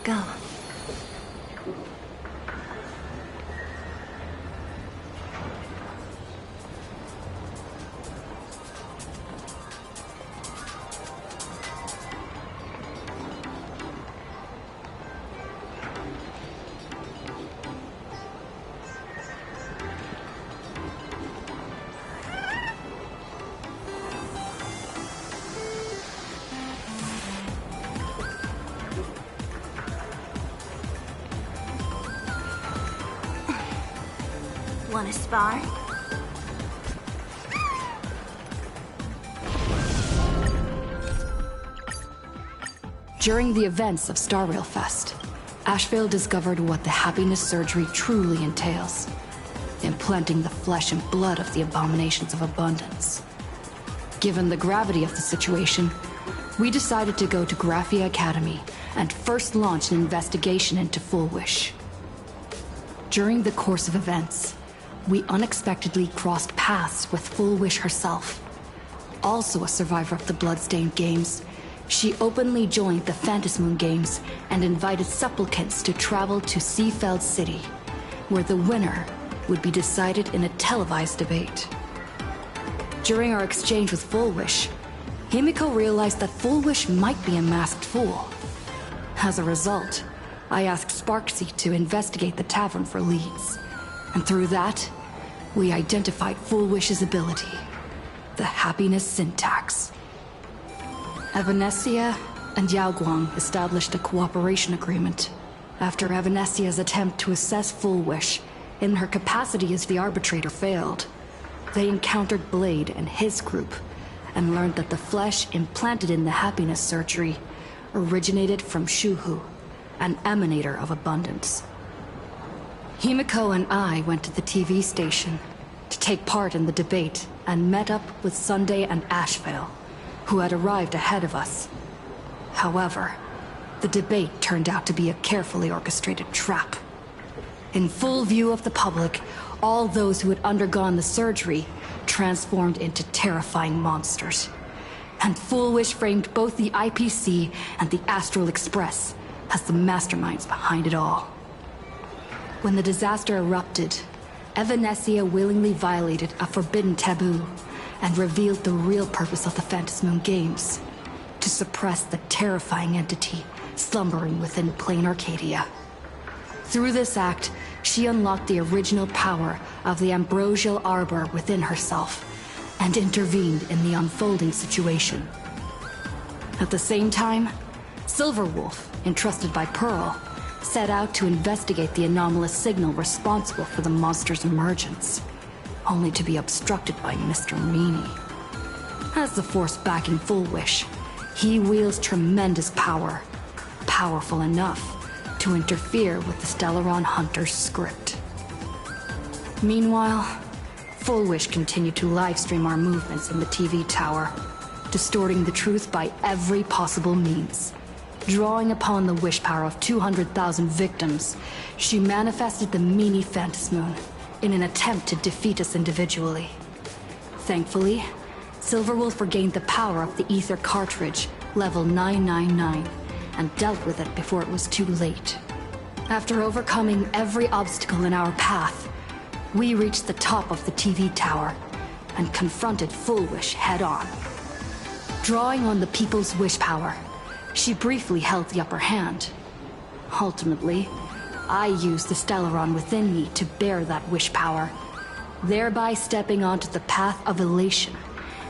Go. Wanna spar? During the events of Star Rail Fest, Ashvale discovered what the happiness surgery truly entails. Implanting the flesh and blood of the abominations of abundance. Given the gravity of the situation, we decided to go to Graphia Academy and first launch an investigation into Full Wish. During the course of events, we unexpectedly crossed paths with Full Wish herself. Also a survivor of the Bloodstained Games, she openly joined the Phantasmoon Games and invited supplicants to travel to Seafeld City, where the winner would be decided in a televised debate. During our exchange with Full Wish, Himiko realized that Full Wish might be a masked fool. As a result, I asked Sparksy to investigate the tavern for leads. And through that, we identified Full Wish's ability, the happiness syntax. Evanescia and Yaoguang established a cooperation agreement. After Evanescia's attempt to assess Full Wish in her capacity as the arbitrator failed, they encountered Blade and his group and learned that the flesh implanted in the happiness surgery originated from Shuhu, an emanator of abundance. Himiko and I went to the TV station to take part in the debate and met up with Sunday and Ashvale, who had arrived ahead of us. However, the debate turned out to be a carefully orchestrated trap. In full view of the public, all those who had undergone the surgery transformed into terrifying monsters. And Full Wish framed both the IPC and the Astral Express as the masterminds behind it all. When the disaster erupted, Evanescia willingly violated a forbidden taboo and revealed the real purpose of the Phantasmoon Games, to suppress the terrifying entity slumbering within plain Arcadia. Through this act, she unlocked the original power of the ambrosial arbor within herself and intervened in the unfolding situation. At the same time, Silverwolf, entrusted by Pearl, set out to investigate the anomalous signal responsible for the monster's emergence, only to be obstructed by Mr. Meanie. As the force backing Full Wish, he wields tremendous power, powerful enough to interfere with the Stellaron Hunter's script. Meanwhile, Full Wish continued to livestream our movements in the TV tower, distorting the truth by every possible means. Drawing upon the wish power of 200,000 victims, she manifested the Meanie Phantasmoon in an attempt to defeat us individually. Thankfully, Silverwolf regained the power of the Ether cartridge, level 999, and dealt with it before it was too late. After overcoming every obstacle in our path, we reached the top of the TV tower and confronted Full Wish head-on. Drawing on the people's wish power, she briefly held the upper hand. Ultimately, I used the Stellaron within me to bear that wish power, thereby stepping onto the path of elation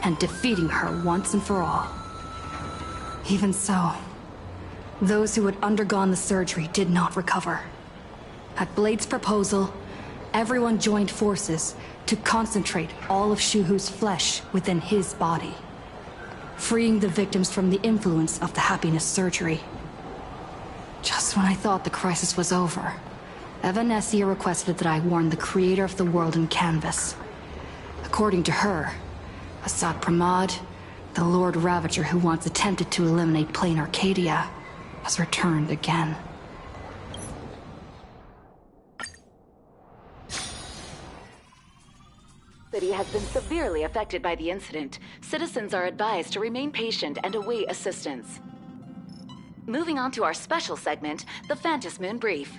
and defeating her once and for all. Even so, those who had undergone the surgery did not recover. At Blade's proposal, everyone joined forces to concentrate all of Shuhu's flesh within his body, freeing the victims from the influence of the happiness surgery. Just when I thought the crisis was over, Evanescia requested that I warn the creator of the world in canvas. According to her, Assad Pramad, the Lord Ravager who once attempted to eliminate plain Arcadia, has returned again. The city has been severely affected by the incident. Citizens are advised to remain patient and await assistance. Moving on to our special segment, the Phantom Moon Brief.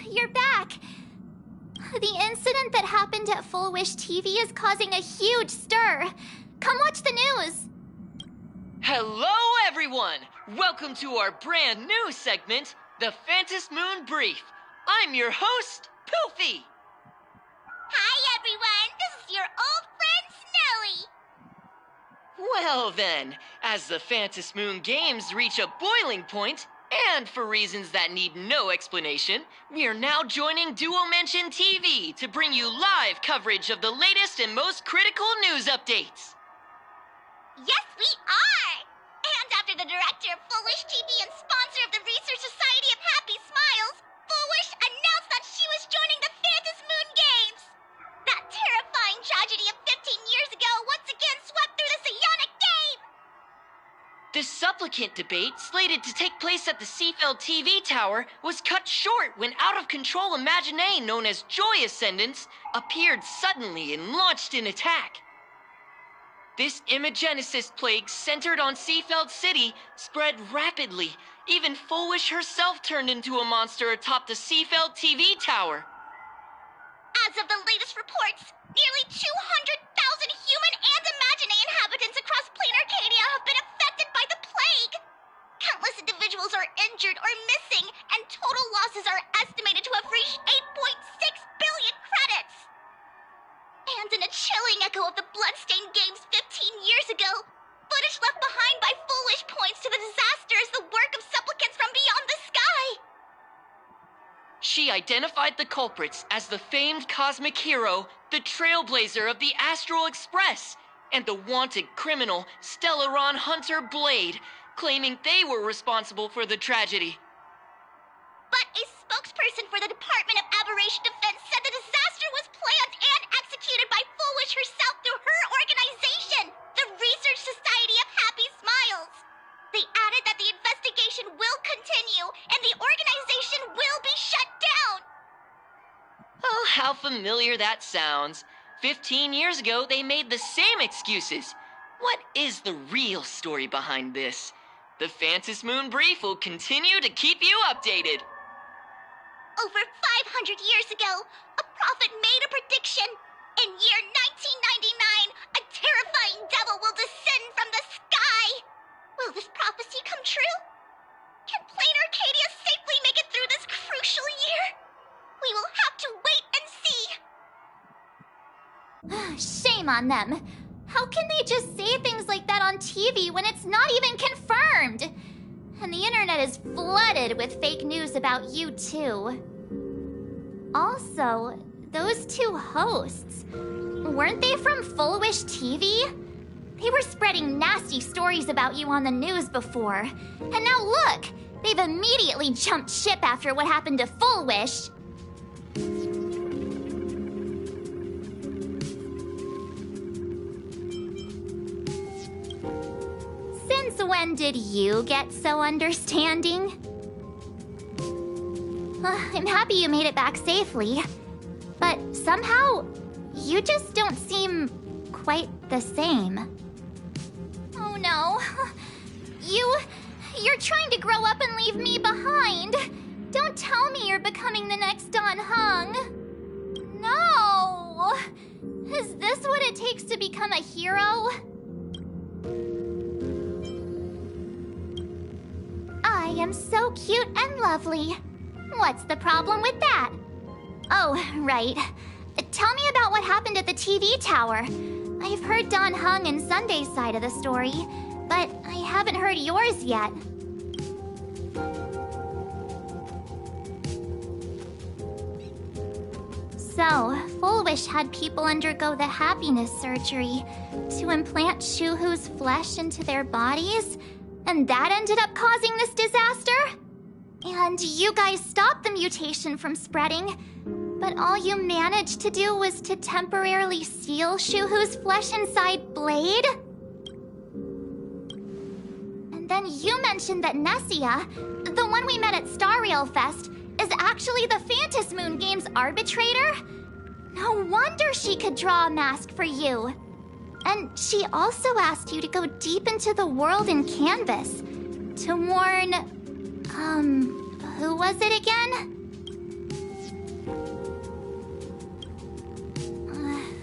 You're back! The incident that happened at Full Wish TV is causing a huge stir. Come watch the news! Hello, everyone! Welcome to our brand new segment, the Phantom Moon Brief. I'm your host, Poofy! Hi, everyone! This is your old friend, Snowy! Well then, as the Phantom Moon games reach a boiling point, and for reasons that need no explanation, we are now joining Duo Mention TV to bring you live coverage of the latest and most critical news updates. Yes, we are! And after the director of Full Wish TV and sponsor of the Research Society of Happy Smiles, Full Wish announced that she was joining the Phantom Moon Games! That terrifying tragedy of 15 years ago once again swept through the psionic game! The supplicant debate, slated to take place at the Seafeld TV tower, was cut short when out-of-control Imaginée known as Joy Ascendants appeared suddenly and launched an attack. This Imagenesis plague centered on Seafeld City spread rapidly. Even Full Wish herself turned into a monster atop the Seafeld TV tower. As of the latest reports, nearly 200,000 human and Imaginée inhabitants across plain Arcadia have been affected by the plague. Countless individuals are injured or missing, and total losses are estimated to have reached 8.6 billion credits. And in a chilling echo of the Bloodstained Games 15 years ago, footage left behind by Full Wish points to the disaster as the work of supplicants from beyond the sky. She identified the culprits as the famed cosmic hero, the trailblazer of the Astral Express, and the wanted criminal, Stellaron Hunter Blade, claiming they were responsible for the tragedy. But a spokesperson for the Department of Aberration Defense said the disaster was planned and executed by Full Wish herself through her organization, the Research Society of Happy Smiles. They added that the investigation will continue and the organization will be shut down. Oh, how familiar that sounds. 15 years ago, they made the same excuses. What is the real story behind this? The Phantom Moon Brief will continue to keep you updated. Over 500 years ago, a prophet made a prediction. In year 1999, a terrifying devil will descend from the sky. Will this prophecy come true? Can plain Arcadia safely make it through this crucial year? We will have to wait and see. Shame on them. How can they just say things like that on TV when it's not even confirmed? And the internet is flooded with fake news about you too. Also, those two hosts, weren't they from Full Wish TV? They were spreading nasty stories about you on the news before. And now look, they've immediately jumped ship after what happened to Full Wish. Since when did you get so understanding? I'm happy you made it back safely. But somehow, you just don't seem quite the same. Oh no. You're trying to grow up and leave me behind. Don't tell me you're becoming the next Don Hung. No. Is this what it takes to become a hero? I am so cute and lovely. What's the problem with that? Oh, right. Tell me about what happened at the TV tower. I've heard Don Hung and Sunday's side of the story, but I haven't heard yours yet. So, Full Wish had people undergo the happiness surgery to implant Shuhu's flesh into their bodies, and that ended up causing this disaster? And you guys stopped the mutation from spreading, but all you managed to do was to temporarily seal Shuhu's flesh inside Blade? And then you mentioned that Nessia, the one we met at Star Rail Fest, is actually the Phantom Moon Games arbitrator? No wonder she could draw a mask for you. And she also asked you to go deep into the world in Canvas to warn... who was it again?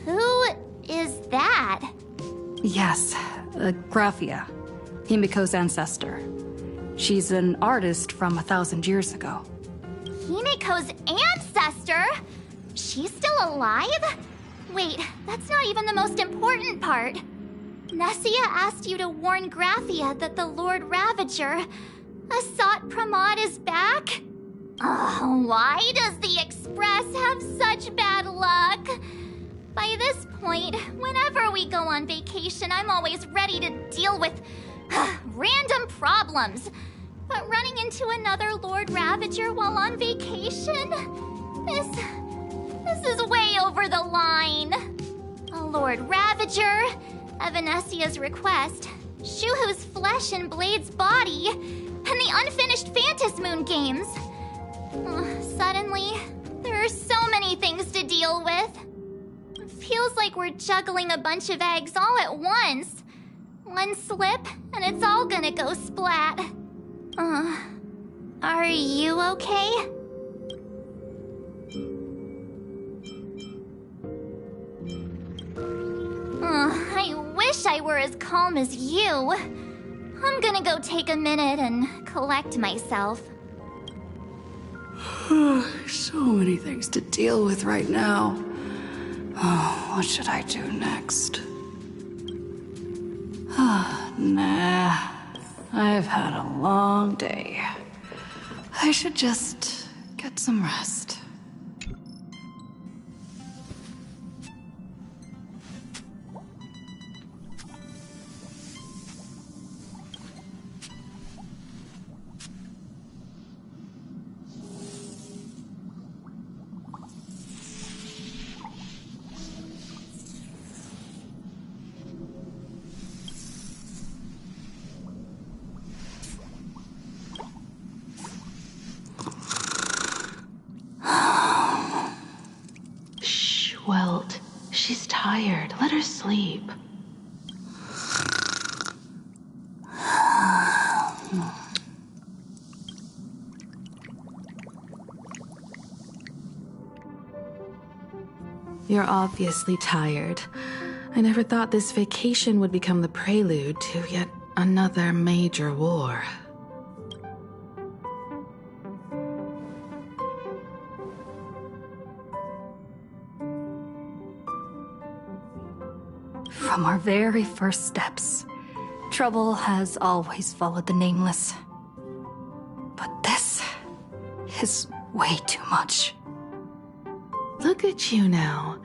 Who is that? Yes, Graphia, Himiko's ancestor. She's an artist from 1,000 years ago. Himiko's ancestor? She's still alive? Wait, that's not even the most important part. Nessia asked you to warn Graphia that the Lord Ravager, Asat Pramod, is back? Oh, why does the Express have such bad luck? By this point, whenever we go on vacation, I'm always ready to deal with random problems. But running into another Lord Ravager while on vacation? This is way over the line. A Lord Ravager, Evanesia's request, Shuhu's flesh and Blade's body, and the unfinished Phantasmoon games. Suddenly, there are so many things to deal with. It feels like we're juggling a bunch of eggs all at once. One slip, and it's all gonna go splat. Are you okay? I wish I were as calm as you. I'm gonna go take a minute and collect myself. So many things to deal with right now. Oh, what should I do next? Nah. I've had a long day. I should just get some rest. Welt, she's tired. Let her sleep. You're obviously tired. I never thought this vacation would become the prelude to yet another major war. From our very first steps, trouble has always followed the Nameless. But this is way too much. Look at you now.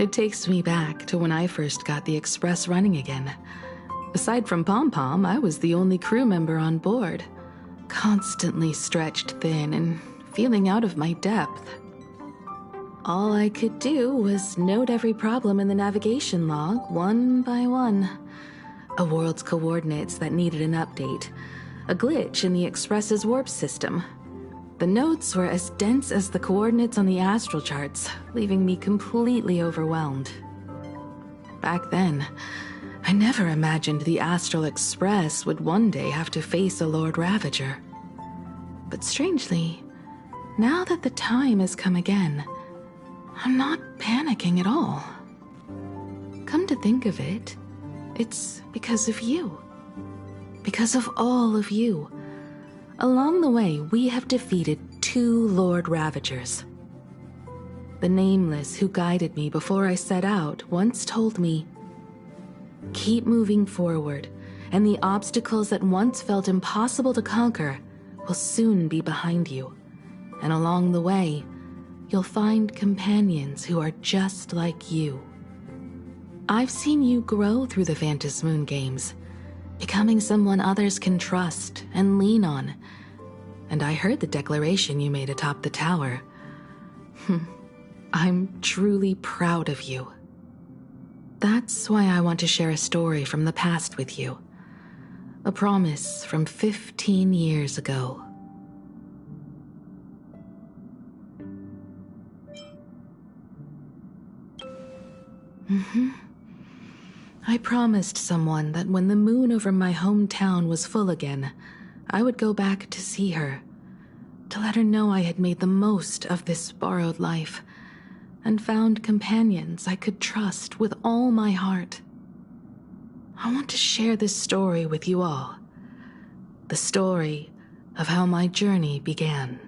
It takes me back to when I first got the Express running again. Aside from Pom Pom, I was the only crew member on board, constantly stretched thin and feeling out of my depth. All I could do was note every problem in the navigation log, one by one. A world's coordinates that needed an update. A glitch in the Express's warp system. The notes were as dense as the coordinates on the astral charts, leaving me completely overwhelmed. Back then, I never imagined the Astral Express would one day have to face a Lord Ravager. But strangely, now that the time has come again, I'm not panicking at all. Come to think of it, it's because of you. Because of all of you. Along the way, we have defeated 2 Lord Ravagers. The Nameless who guided me before I set out once told me, "Keep moving forward, and the obstacles that once felt impossible to conquer will soon be behind you. And along the way, you'll find companions who are just like you." I've seen you grow through the Phantasmoon games, becoming someone others can trust and lean on. And I heard the declaration you made atop the tower. I'm truly proud of you. That's why I want to share a story from the past with you. A promise from 15 years ago. I promised someone that when the moon over my hometown was full again, I would go back to see her, to let her know I had made the most of this borrowed life, and found companions I could trust with all my heart. I want to share this story with you all. The story of how my journey began.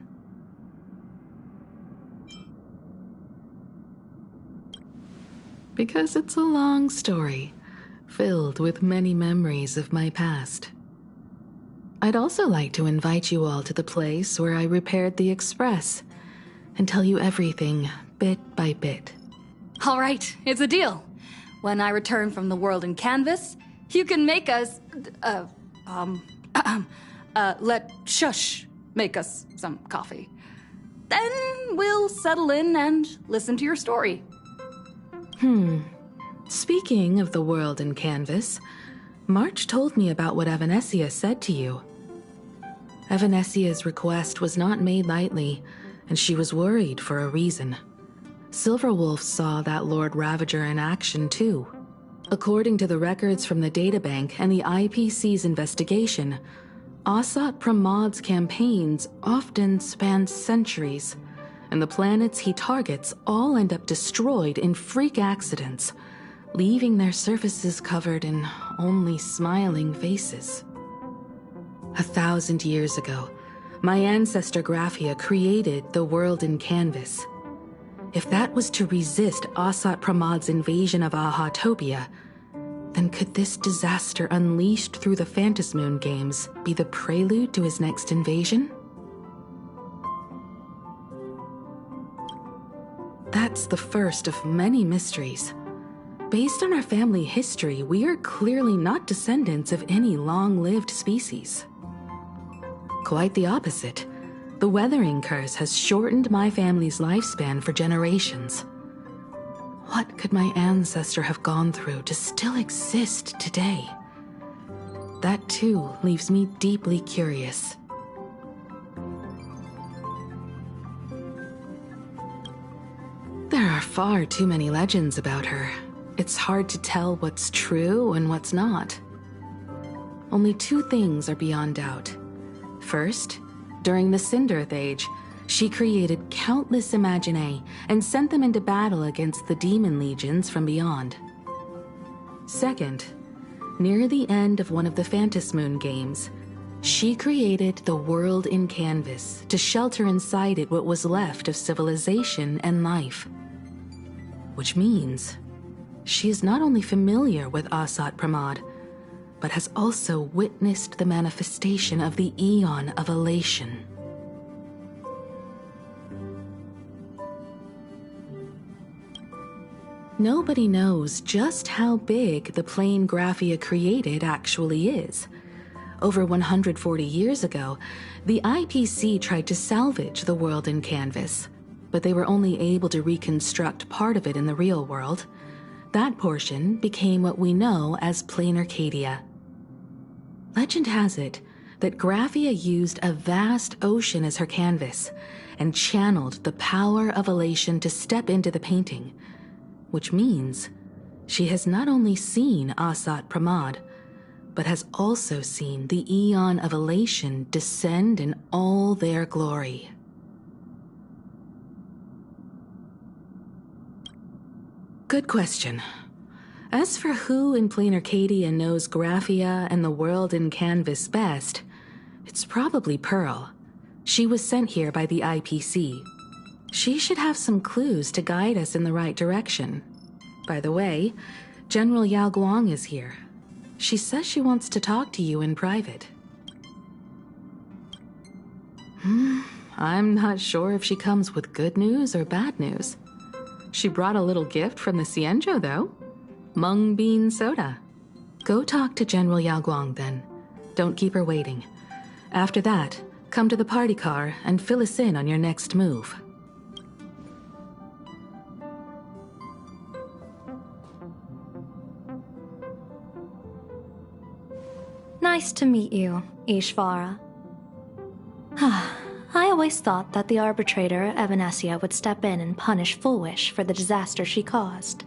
Because it's a long story, filled with many memories of my past. I'd also like to invite you all to the place where I repaired the Express and tell you everything bit by bit. All right, it's a deal. When I return from the world in canvas, you can make us, let Shush make us some coffee. Then we'll settle in and listen to your story. Speaking of the world in canvas, March told me about what Evanescia said to you. Evanessia's request was not made lightly, and she was worried for a reason. Silverwolf saw that Lord Ravager in action too. According to the records from the databank and the IPC's investigation, Asat Pramad's campaigns often span centuries, and the planets he targets all end up destroyed in freak accidents, leaving their surfaces covered in only smiling faces. 1,000 years ago, my ancestor Graphia created the world in canvas. If that was to resist Asat Pramad's invasion of Ahatopia, then could this disaster unleashed through the Phantasmoon games be the prelude to his next invasion? That's the first of many mysteries. Based on our family history, we are clearly not descendants of any long-lived species. Quite the opposite. The weathering curse has shortened my family's lifespan for generations. What could my ancestor have gone through to still exist today? That too leaves me deeply curious. There are far too many legends about her. It's hard to tell what's true and what's not. Only two things are beyond doubt. First, during the Cinderth Age, she created countless Imaginae and sent them into battle against the demon legions from beyond. Second, near the end of one of the Phantasmoon games, she created the world in canvas to shelter inside it what was left of civilization and life. Which means she is not only familiar with Asat Pramad, but has also witnessed the manifestation of the Eon of Elation. Nobody knows just how big the plane Graphia created actually is. Over 140 years ago, the IPC tried to salvage the world in canvas, but they were only able to reconstruct part of it in the real world. That portion became what we know as Plain Arcadia. Legend has it that Graphia used a vast ocean as her canvas and channeled the power of elation to step into the painting, which means she has not only seen Asat Pramad, but has also seen the Eon of Elation descend in all their glory. Good question. As for who in Plain Arcadia knows Graphia and the world in canvas best, it's probably Pearl. She was sent here by the IPC. She should have some clues to guide us in the right direction. By the way, General Yao Guang is here. She says she wants to talk to you in private. I'm not sure if she comes with good news or bad news. She brought a little gift from the Cienjo, though. Mung bean soda. Go talk to General Yao Guang, then. Don't keep her waiting. After that, come to the party car and fill us in on your next move. Nice to meet you, Ishvara. I always thought that the arbitrator, Evanescia, would step in and punish Fullwish for the disaster she caused.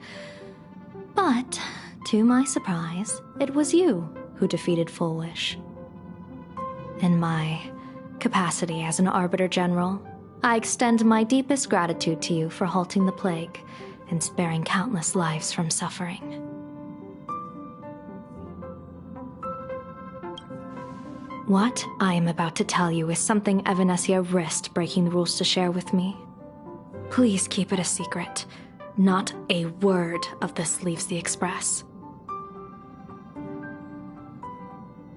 But, to my surprise, it was you who defeated Full Wish. In my capacity as an Arbiter General, I extend my deepest gratitude to you for halting the plague and sparing countless lives from suffering. What I am about to tell you is something Evanessia risked breaking the rules to share with me. Please keep it a secret. Not a word of this leaves the Express.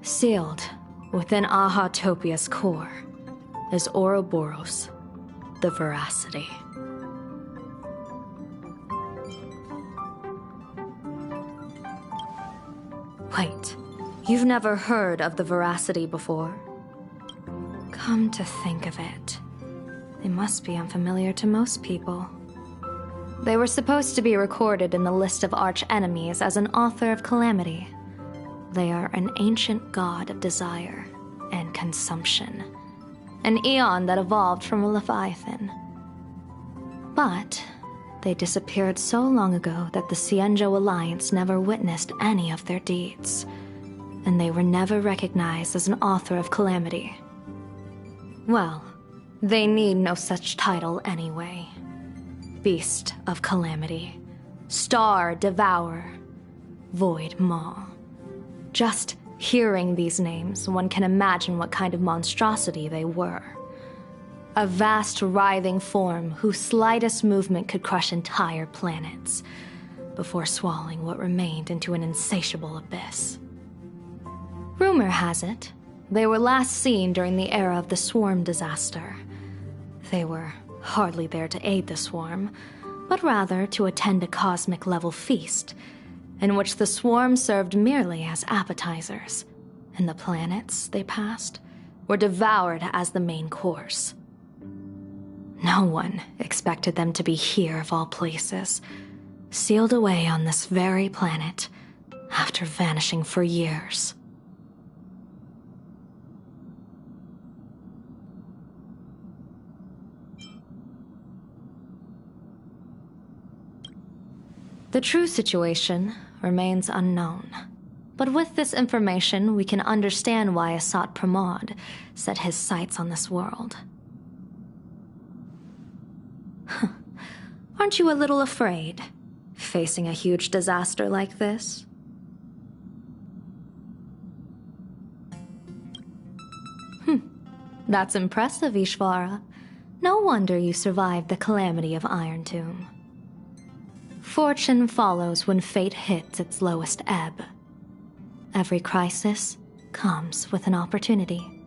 Sealed within Ahatopia's core is Ouroboros, the Veracity. Wait, you've never heard of the Veracity before? Come to think of it, they must be unfamiliar to most people. They were supposed to be recorded in the list of arch-enemies as an author of calamity. They are an ancient god of desire and consumption, an eon that evolved from a leviathan. But they disappeared so long ago that the Cienjo Alliance never witnessed any of their deeds, and they were never recognized as an author of calamity. Well, they need no such title anyway. Beast of Calamity, Star Devourer, Void Maw. Just hearing these names, one can imagine what kind of monstrosity they were. A vast, writhing form whose slightest movement could crush entire planets, before swallowing what remained into an insatiable abyss. Rumor has it, they were last seen during the era of the Swarm disaster. They were hardly there to aid the Swarm, but rather to attend a cosmic-level feast, in which the Swarm served merely as appetizers, and the planets they passed were devoured as the main course. No one expected them to be here of all places, sealed away on this very planet, after vanishing for years. The true situation remains unknown. But with this information, we can understand why Asat Pramod set his sights on this world. Aren't you a little afraid, facing a huge disaster like this? That's impressive, Ishvara. No wonder you survived the calamity of Iron Tomb. Fortune follows when fate hits its lowest ebb. Every crisis comes with an opportunity.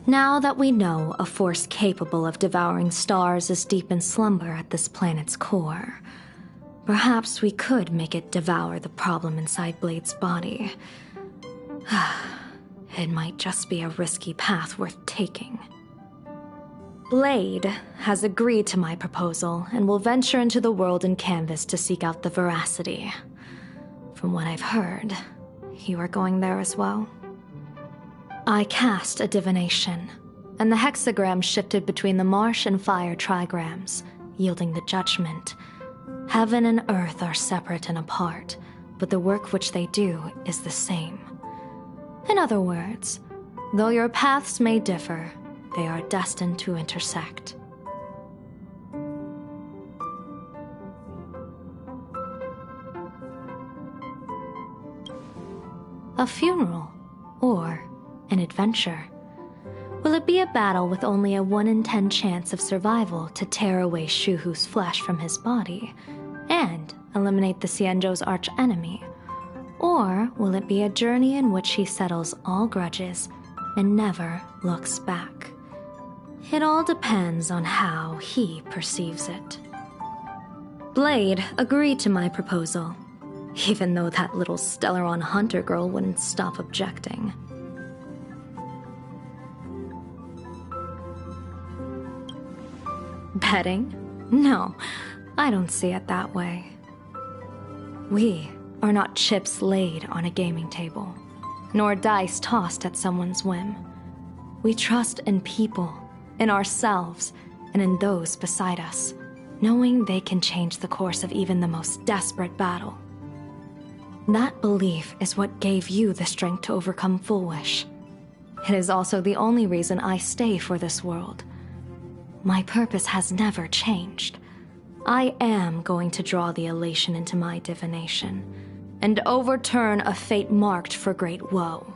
Now that we know a force capable of devouring stars is deep in slumber at this planet's core, perhaps we could make it devour the problem inside Blade's body. It might just be a risky path worth taking. Blade has agreed to my proposal and will venture into the world in canvas to seek out the Veracity. From what I've heard, you are going there as well. I cast a divination, and the hexagram shifted between the marsh and fire trigrams, yielding the judgment. Heaven and earth are separate and apart, but the work which they do is the same. In other words, though your paths may differ, they are destined to intersect. A funeral, or an adventure. Will it be a battle with only a 1 in 10 chance of survival to tear away Shuhu's flesh from his body and eliminate the Cienjo's arch-enemy? Or will it be a journey in which he settles all grudges and never looks back? It all depends on how he perceives it. Blade agreed to my proposal, even though that little Stellaron hunter girl wouldn't stop objecting. Betting? No, I don't see it that way. We are not chips laid on a gaming table, nor dice tossed at someone's whim. We trust in people, in ourselves, and in those beside us, knowing they can change the course of even the most desperate battle. That belief is what gave you the strength to overcome Foolish. It is also the only reason I stay for this world. My purpose has never changed. I am going to draw the elation into my divination, and overturn a fate marked for great woe.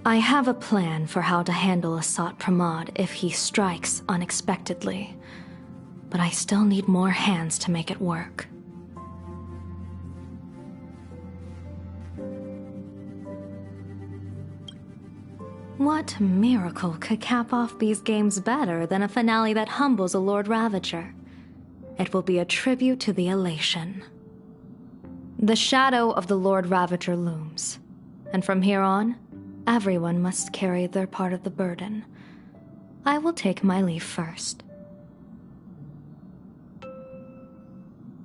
I have a plan for how to handle Asat Pramod if he strikes unexpectedly, but I still need more hands to make it work. What miracle could cap off these games better than a finale that humbles a Lord Ravager? It will be a tribute to the elation. The shadow of the Lord Ravager looms, and from here on, everyone must carry their part of the burden. I will take my leave first.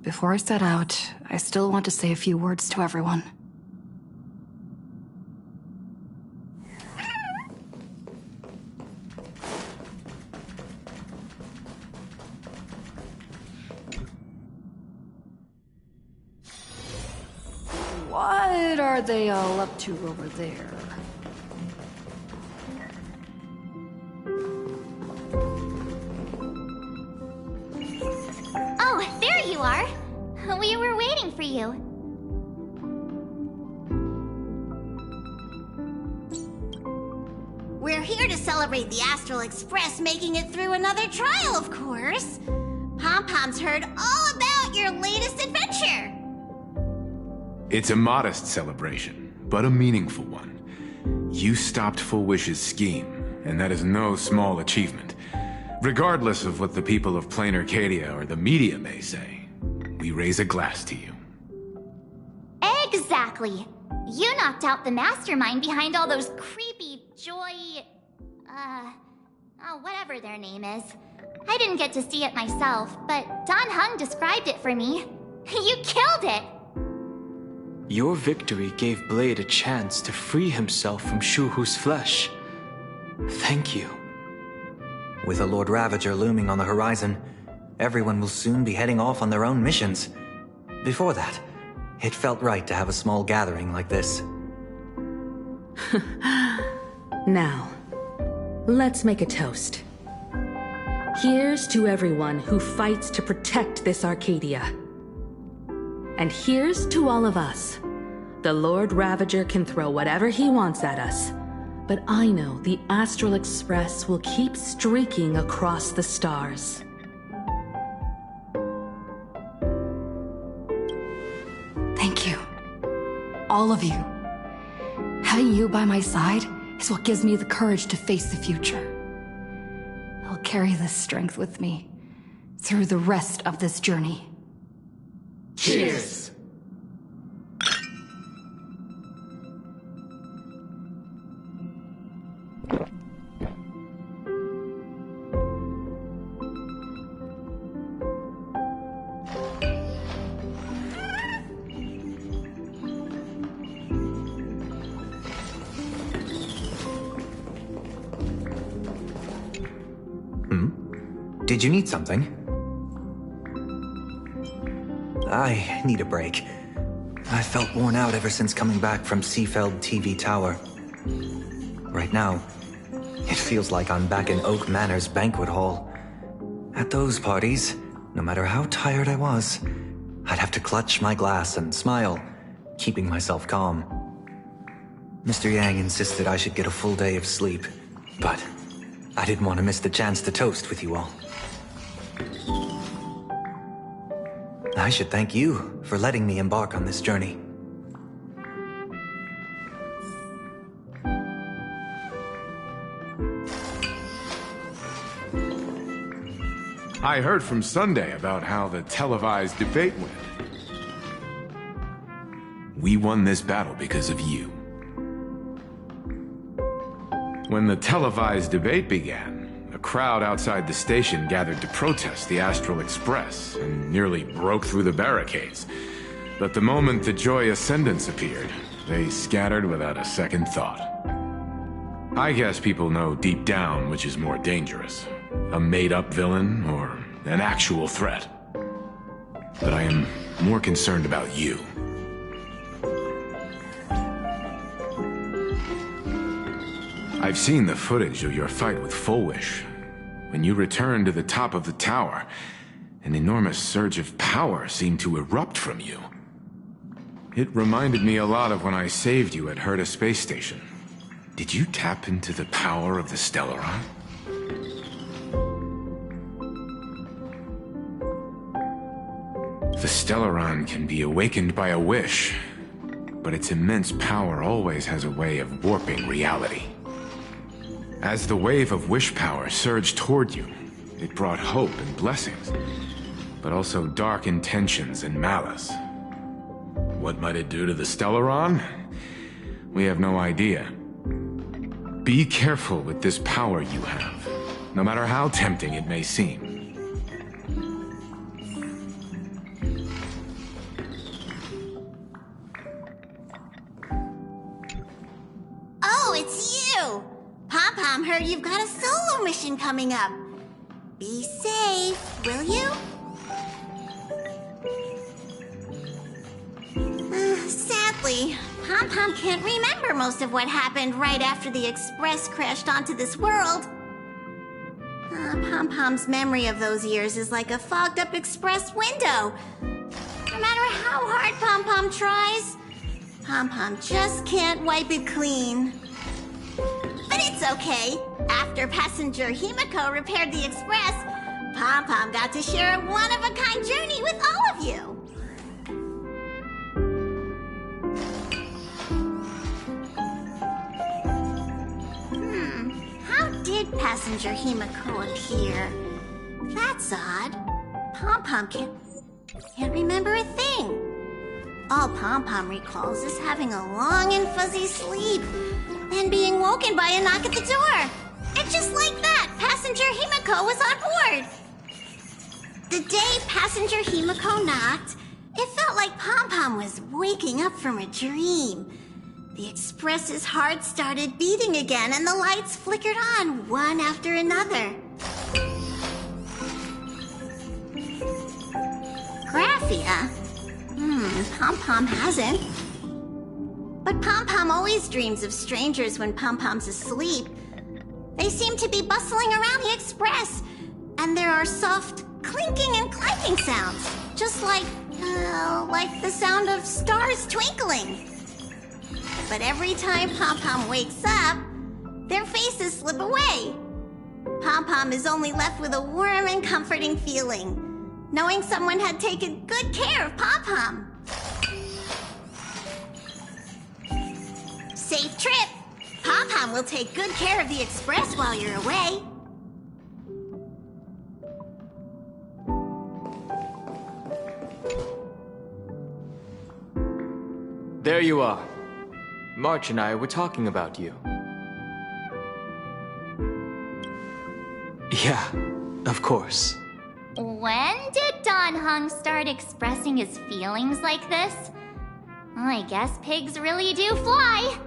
Before I set out, I still want to say a few words to everyone. What are they all up to over there? Oh, there you are. We were waiting for you. We're here to celebrate the Astral Express making it through another trial, of course. Pom-Pom's heard all about your latest adventure. It's a modest celebration, but a meaningful one. You stopped Full Wish's scheme, and that is no small achievement. Regardless of what the people of Plain Arcadia or the media may say, we raise a glass to you. Exactly. You knocked out the mastermind behind all those creepy whatever their name is. I didn't get to see it myself, but Don Hung described it for me. You killed it! Your victory gave Blade a chance to free himself from Shuhu's flesh. Thank you. With a Lord Ravager looming on the horizon, everyone will soon be heading off on their own missions. Before that, it felt right to have a small gathering like this. Now, let's make a toast. Here's to everyone who fights to protect this Arcadia. And here's to all of us. The Lord Ravager can throw whatever he wants at us, but I know the Astral Express will keep streaking across the stars. Thank you. All of you. Having you by my side is what gives me the courage to face the future. I'll carry this strength with me through the rest of this journey. Cheers! Did you need something? I need a break. I felt worn out ever since coming back from Seafeld TV Tower. Right now, it feels like I'm back in Oak Manor's banquet hall. At those parties, no matter how tired I was, I'd have to clutch my glass and smile, keeping myself calm. Mr. Yang insisted I should get a full day of sleep, but I didn't want to miss the chance to toast with you all. I should thank you for letting me embark on this journey. I heard from Sunday about how the televised debate went. We won this battle because of you. When the televised debate began, a crowd outside the station gathered to protest the Astral Express and nearly broke through the barricades. But the moment the Joy Ascendants appeared, they scattered without a second thought. I guess people know deep down which is more dangerous, a made-up villain or an actual threat. But I am more concerned about you. I've seen the footage of your fight with Fullwish. When you returned to the top of the tower, an enormous surge of power seemed to erupt from you. It reminded me a lot of when I saved you at Herta Space Station. Did you tap into the power of the Stellaron? The Stellaron can be awakened by a wish, but its immense power always has a way of warping reality. As the wave of wish power surged toward you, it brought hope and blessings, but also dark intentions and malice. What might it do to the Stellaron? We have no idea. Be careful with this power you have, no matter how tempting it may seem. Oh, it's you! Pom-Pom heard you've got a solo mission coming up. Be safe, will you? Sadly, Pom-Pom can't remember most of what happened right after the Express crashed onto this world. Pom-Pom's memory of those years is like a fogged-up Express window. No matter how hard Pom-Pom tries, Pom-Pom just can't wipe it clean. But it's okay. After passenger Himiko repaired the Express, Pom-Pom got to share a one-of-a-kind journey with all of you. How did passenger Himiko appear? That's odd. Pom-Pom can't remember a thing. All Pom-Pom recalls is having a long and fuzzy sleep, then being woken by a knock at the door. And just like that, passenger Himiko was on board. The day passenger Himiko knocked, it felt like Pom-Pom was waking up from a dream. The Express's heart started beating again, and the lights flickered on one after another. Graphia? Pom-Pom hasn't. But Pom-Pom always dreams of strangers when Pom-Pom's asleep. They seem to be bustling around the Express, and there are soft clinking and clanking sounds, just like the sound of stars twinkling. But every time Pom-Pom wakes up, their faces slip away. Pom-Pom is only left with a warm and comforting feeling, knowing someone had taken good care of Pom-Pom. Safe trip! Pom-Pom will take good care of the Express while you're away. There you are. March and I were talking about you. Yeah, of course. When did Don Hung start expressing his feelings like this? I guess pigs really do fly.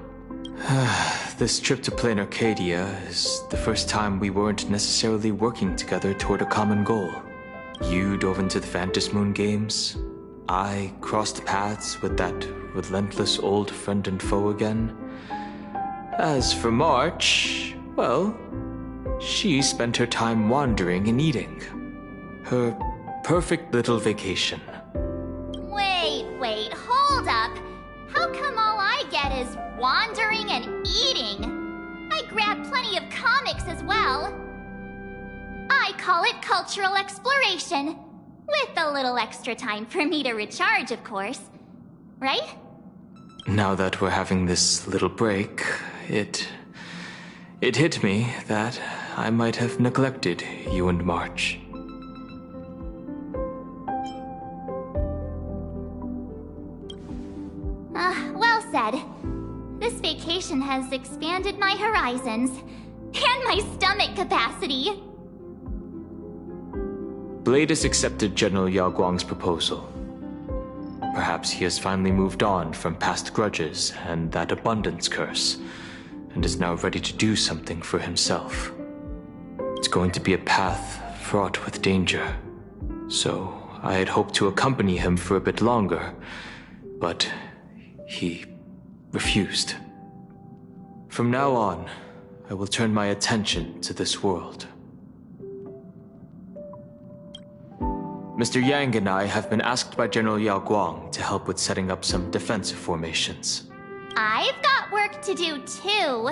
This trip to Plain Arcadia is the first time we weren't necessarily working together toward a common goal. You dove into the Phantom Moon games. I crossed paths with that relentless old friend and foe again. As for March, well, she spent her time wandering and eating. Her perfect little vacation. Wait, hold up. How come all I get is wandering and eating? I grab plenty of comics as well. I call it cultural exploration. With a little extra time for me to recharge, of course. Right? Now that we're having this little break, it hit me that I might have neglected you and March. Well said. This vacation has expanded my horizons and my stomach capacity. Blade has accepted General Yao Guang's proposal. Perhaps he has finally moved on from past grudges and that abundance curse, and is now ready to do something for himself. It's going to be a path fraught with danger, so I had hoped to accompany him for a bit longer, but he refused. From now on, I will turn my attention to this world. Mr. Yang and I have been asked by General Yao Guang to help with setting up some defensive formations. I've got work to do too.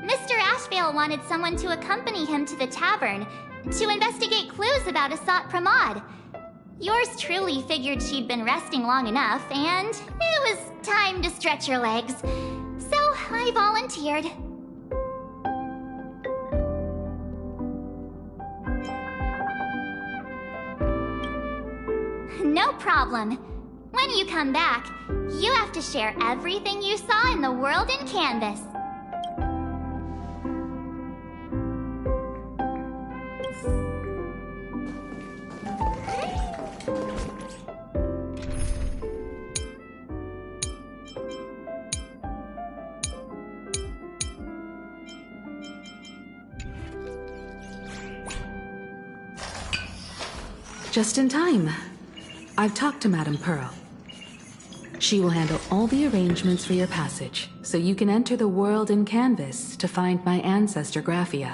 Mr. Ashvale wanted someone to accompany him to the tavern to investigate clues about Asat Pramod. Yours truly figured she'd been resting long enough, and it was time to stretch her legs. So I volunteered. No problem. When you come back, you have to share everything you saw in the world in Canvas. Just in time. I've talked to Madame Pearl. She will handle all the arrangements for your passage, so you can enter the world in Canvas to find my ancestor Graphia.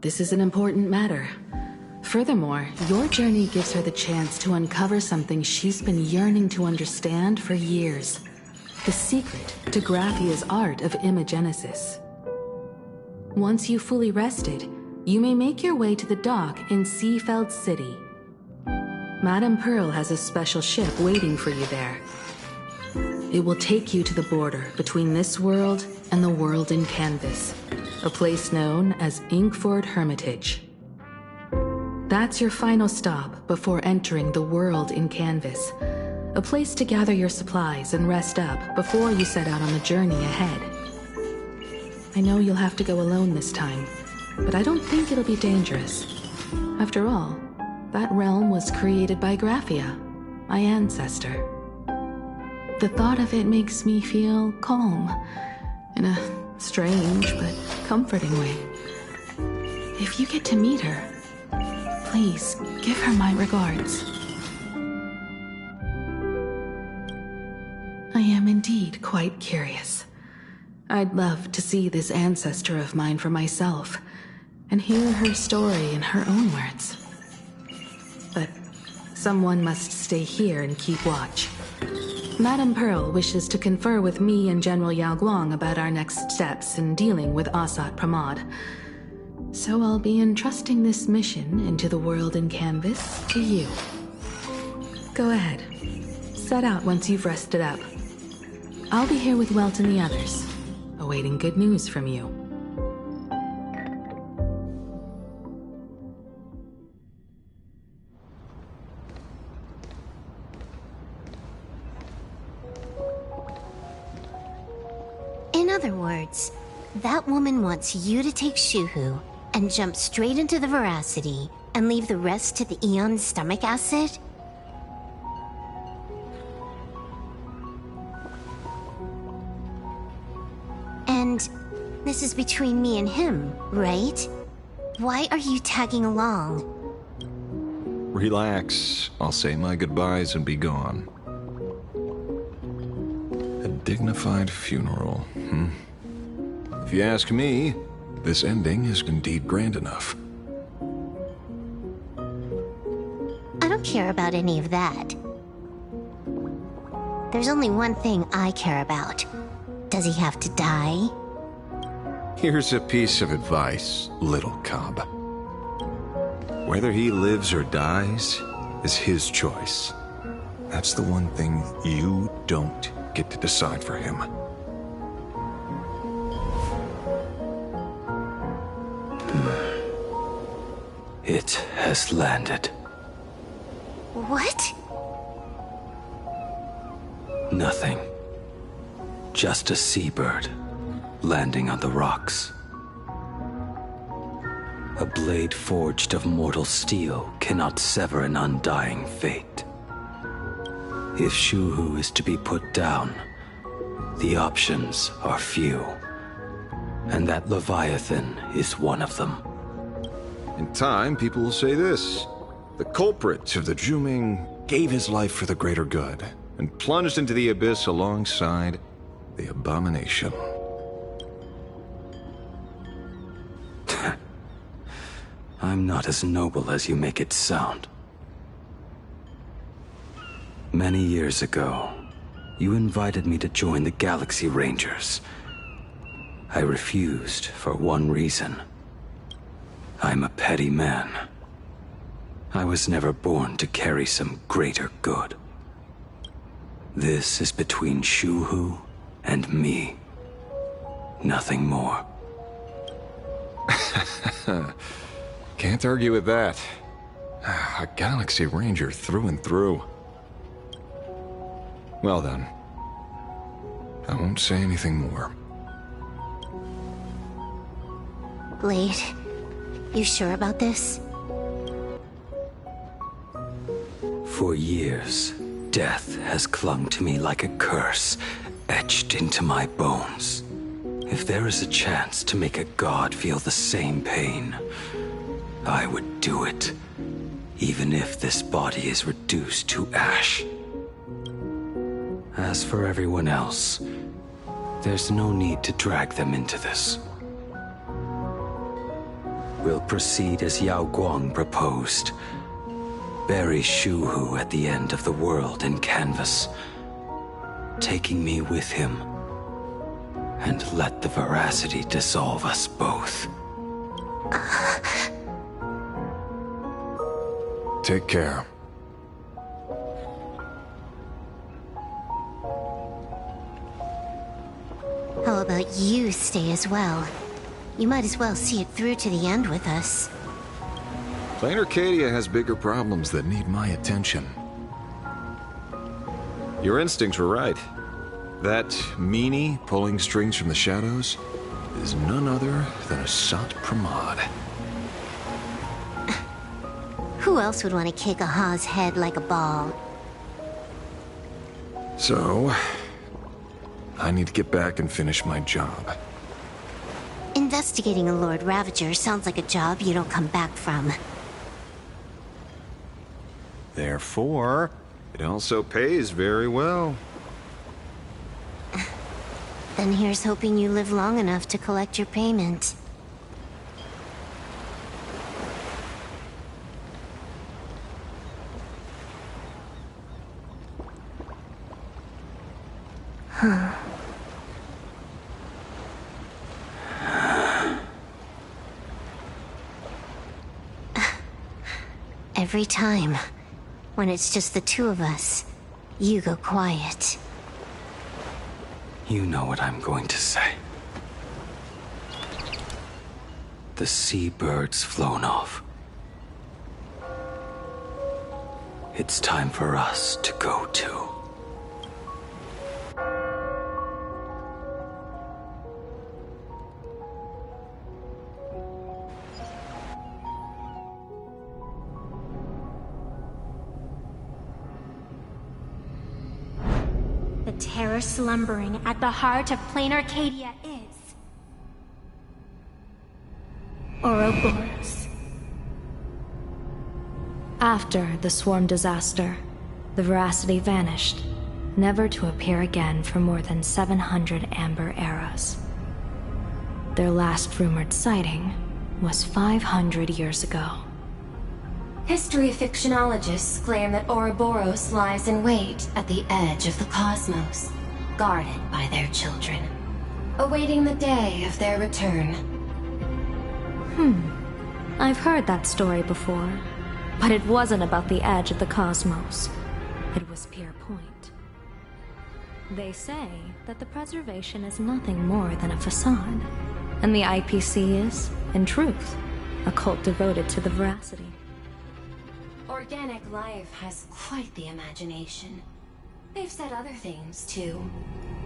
This is an important matter. Furthermore, your journey gives her the chance to uncover something she's been yearning to understand for years. The secret to Graphia's art of imagenesis. Once you've fully rested, you may make your way to the dock in Seafeld City. Madame Pearl has a special ship waiting for you there. It will take you to the border between this world and the world in Canvas, a place known as Inkford Hermitage. That's your final stop before entering the world in Canvas, a place to gather your supplies and rest up before you set out on the journey ahead. I know you'll have to go alone this time, but I don't think it'll be dangerous. After all, that realm was created by Graphia, my ancestor. The thought of it makes me feel calm, in a strange but comforting way. If you get to meet her, please give her my regards. I am indeed quite curious. I'd love to see this ancestor of mine for myself, and hear her story in her own words. But someone must stay here and keep watch. Madame Pearl wishes to confer with me and General Yao Guang about our next steps in dealing with Asat Pramod. So I'll be entrusting this mission into the world in Canvas to you. Go ahead. Set out once you've rested up. I'll be here with Welt and the others, awaiting good news from you. In other words, that woman wants you to take Shuhu and jump straight into the Veracity and leave the rest to the Eon's stomach acid? And this is between me and him, right? Why are you tagging along? Relax. I'll say my goodbyes and be gone. A dignified funeral, If you ask me, this ending is indeed grand enough. I don't care about any of that. There's only one thing I care about. Does he have to die? Here's a piece of advice, little cub. Whether he lives or dies is his choice. That's the one thing you don't get to decide for him. It has landed. What? Nothing. Just a seabird landing on the rocks. A blade forged of mortal steel cannot sever an undying fate. If Shuhu is to be put down, the options are few. And that Leviathan is one of them. In time, people will say this. The culprit of the Juming gave his life for the greater good and plunged into the abyss alongside the abomination. I'm not as noble as you make it sound. Many years ago, you invited me to join the Galaxy Rangers. I refused for one reason. I'm a petty man. I was never born to carry some greater good. This is between Shuhu and me. Nothing more. Can't argue with that. A Galaxy Ranger through and through. Well then. I won't say anything more. Blade, you sure about this? For years, death has clung to me like a curse, etched into my bones. If there is a chance to make a god feel the same pain, I would do it, even if this body is reduced to ash. As for everyone else, there's no need to drag them into this. We'll proceed as Yao Guang proposed. Bury Shuhu at the end of the world in canvas, taking me with him, and let the veracity dissolve us both. Take care. How about you stay as well? You might as well see it through to the end with us. Plain Arcadia has bigger problems that need my attention. Your instincts were right. That meanie pulling strings from the shadows is none other than a Sant Pramod. Who else would want to kick a Ha's head like a ball? So, I need to get back and finish my job. Investigating a Lord Ravager sounds like a job you don't come back from. Therefore, it also pays very well. Then here's hoping you live long enough to collect your payment. Huh. Every time, when it's just the two of us, you go quiet. You know what I'm going to say. The seabird's flown off. It's time for us to go too. The terror slumbering at the heart of plain Arcadia is Ouroboros. After the swarm disaster, the Veracity vanished, never to appear again for more than 700 Amber eras. Their last rumored sighting was 500 years ago. History fictionologists claim that Ouroboros lies in wait at the edge of the cosmos, guarded by their children, awaiting the day of their return. I've heard that story before, but it wasn't about the edge of the cosmos. It was Pier Point. They say that the preservation is nothing more than a facade, and the IPC is, in truth, a cult devoted to the Veracity. Organic life has quite the imagination. They've said other things, too.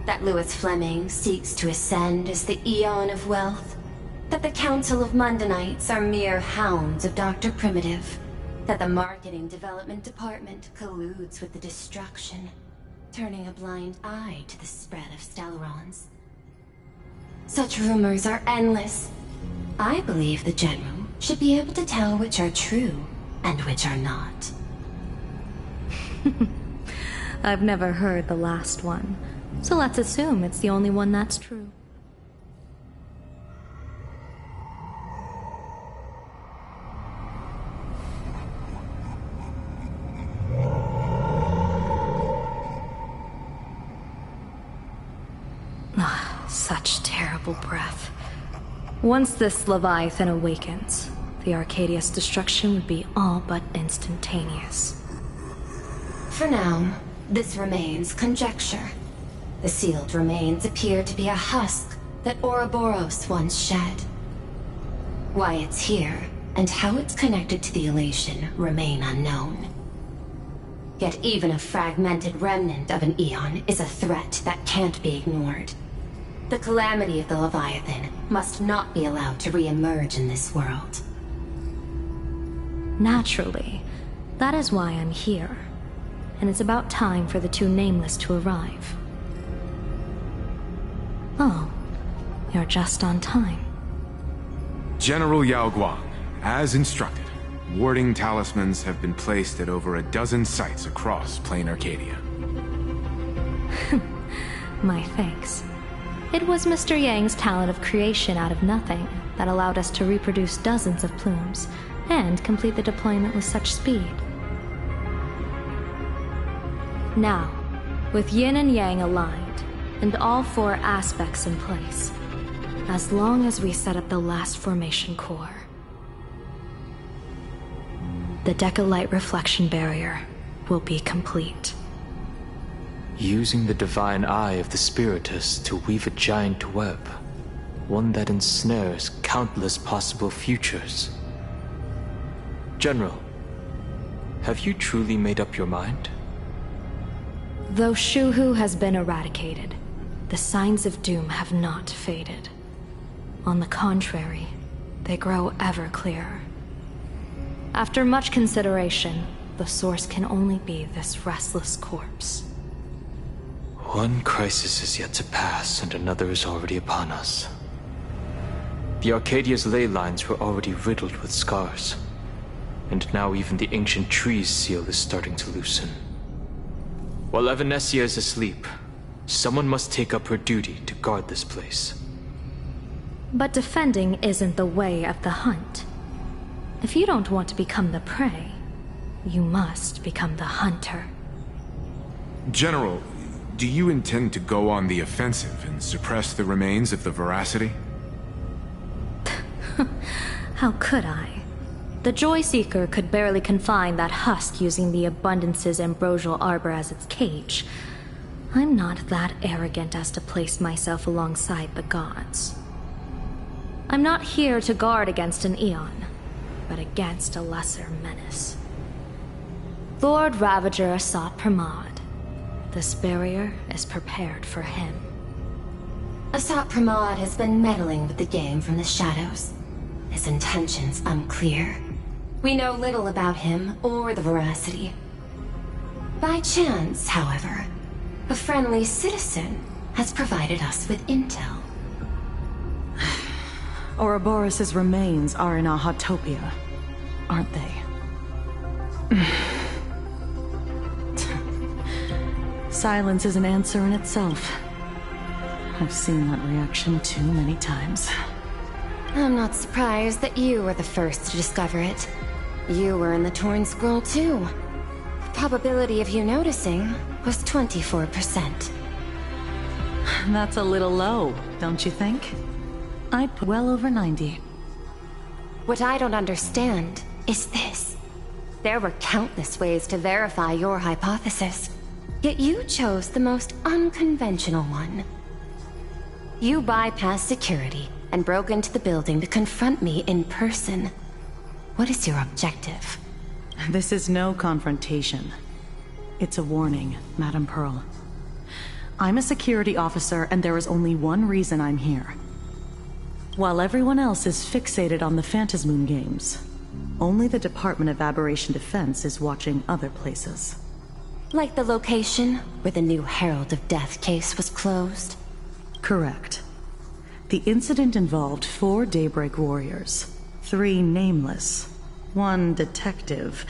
That Louis Fleming seeks to ascend as the Eon of Wealth. That the Council of Mundanites are mere hounds of Dr. Primitive. That the Marketing Development Department colludes with the destruction, turning a blind eye to the spread of Stellaron's. Such rumors are endless. I believe the General should be able to tell which are true and which are not. I've never heard the last one, so let's assume it's the only one that's true. Such terrible breath. Once this Leviathan awakens, the Arcadia's destruction would be all but instantaneous. For now, this remains conjecture. The sealed remains appear to be a husk that Ouroboros once shed. Why it's here, and how it's connected to the elation, remain unknown. Yet even a fragmented remnant of an Eon is a threat that can't be ignored. The calamity of the Leviathan must not be allowed to re-emerge in this world. Naturally. That is why I'm here. And it's about time for the two Nameless to arrive. Oh, you're just on time. General Yao Guang, as instructed, warding talismans have been placed at over a dozen sites across Plain Arcadia. My thanks. It was Mr. Yang's talent of creation out of nothing that allowed us to reproduce dozens of plumes and complete the deployment with such speed. Now, with Yin and Yang aligned, and all four aspects in place, as long as we set up the last formation core, the Decalight reflection barrier will be complete. Using the divine eye of the Spiritus to weave a giant web, one that ensnares countless possible futures. General, have you truly made up your mind? Though Shuhu has been eradicated, the signs of doom have not faded. On the contrary, they grow ever clearer. After much consideration, the source can only be this restless corpse. One crisis is yet to pass, and another is already upon us. The Arcadia's ley lines were already riddled with scars, and now even the ancient tree's seal is starting to loosen. While Evanescia is asleep, someone must take up her duty to guard this place. But defending isn't the way of the hunt. If you don't want to become the prey, you must become the hunter. General, do you intend to go on the offensive and suppress the remains of the Veracity? How could I? The Joy Seeker could barely confine that husk using the Abundance's ambrosial arbor as its cage. I'm not that arrogant as to place myself alongside the gods. I'm not here to guard against an Eon, but against a lesser menace. Lord Ravager sought Pramod. This barrier is prepared for him. Asat Pramod has been meddling with the game from the shadows. His intentions unclear. We know little about him or the Veracity. By chance, however, a friendly citizen has provided us with intel. Ouroboros' remains are in Ahatopia, aren't they? Silence is an answer in itself. I've seen that reaction too many times. I'm not surprised that you were the first to discover it. You were in the Torn Scroll too. The probability of you noticing was 24%. That's a little low, don't you think? I'd put well over 90. What I don't understand is this. There were countless ways to verify your hypothesis, yet you chose the most unconventional one. You bypassed security and broke into the building to confront me in person. What is your objective? This is no confrontation. It's a warning, Madam Pearl. I'm a security officer, and there is only one reason I'm here. While everyone else is fixated on the Phantasmoon games, only the Department of Aberration Defense is watching other places. Like the location where the new Herald of Death case was closed? Correct. The incident involved 4 Daybreak warriors, 3 nameless, 1 detective,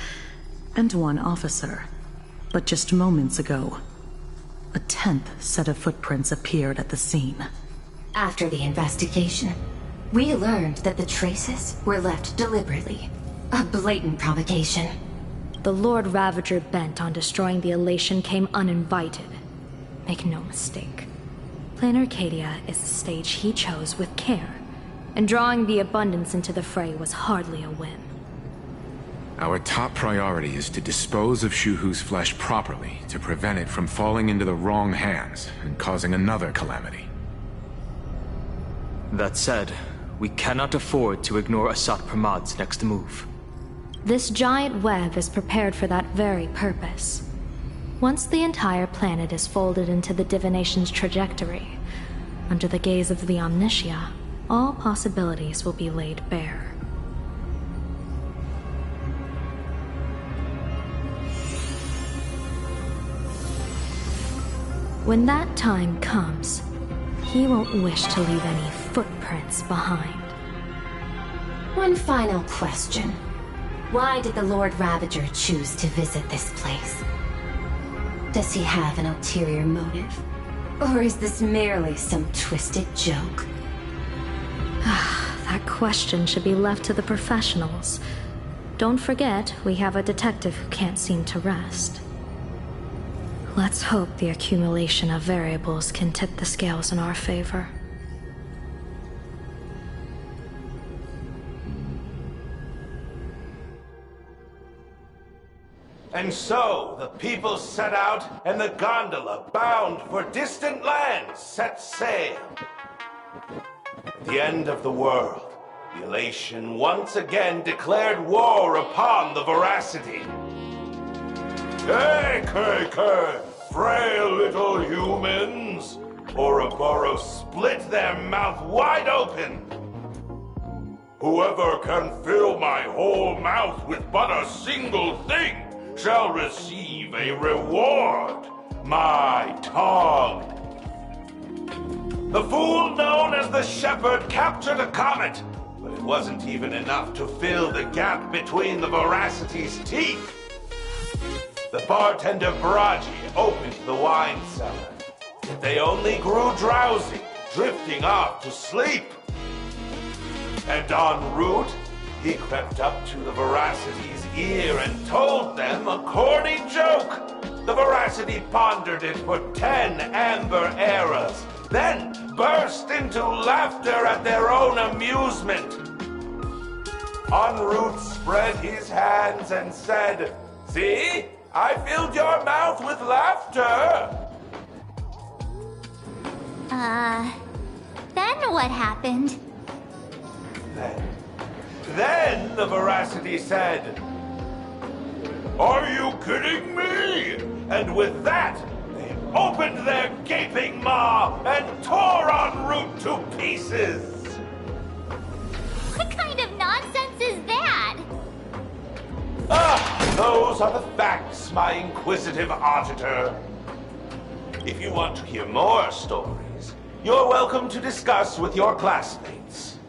and 1 officer. But just moments ago, a 10th set of footprints appeared at the scene. After the investigation, we learned that the traces were left deliberately. A blatant provocation. The Lord Ravager bent on destroying the Elation came uninvited. Make no mistake. Planar Arcadia is the stage he chose with care, and drawing the Abundance into the fray was hardly a whim. Our top priority is to dispose of Shuhu's flesh properly to prevent it from falling into the wrong hands and causing another calamity. That said, we cannot afford to ignore Asat Pramad's next move. This giant web is prepared for that very purpose. Once the entire planet is folded into the divination's trajectory, under the gaze of the Omnitia, all possibilities will be laid bare. When that time comes, he won't wish to leave any footprints behind. One final question. Why did the Lord Ravager choose to visit this place? Does he have an ulterior motive? Or is this merely some twisted joke? That question should be left to the professionals. Don't forget, we have a detective who can't seem to rest. Let's hope the accumulation of variables can tip the scales in our favor. And so, the people set out, and the gondola, bound for distant lands, set sail. At the end of the world, the Elation once again declared war upon the Veracity. Hey, frail little humans! Ouroboros split their mouth wide open. Whoever can fill my whole mouth with but a single thing shall receive a reward, my tongue. The fool known as the Shepherd captured a comet, but it wasn't even enough to fill the gap between the Veracity's teeth. The bartender Baraji opened the wine cellar, yet they only grew drowsy, drifting off to sleep. And en route, he crept up to the Veracity's ear and told them a corny joke. The Veracity pondered it for 10 amber eras, then burst into laughter at their own amusement. En route spread his hands and said, "See? I filled your mouth with laughter." Then what happened? Then the Veracity said, "Are you kidding me?" And with that, they opened their gaping maw and tore en route to pieces. What kind of nonsense is that? Those are the facts, my inquisitive auditor. If you want to hear more stories, you're welcome to discuss with your classmates.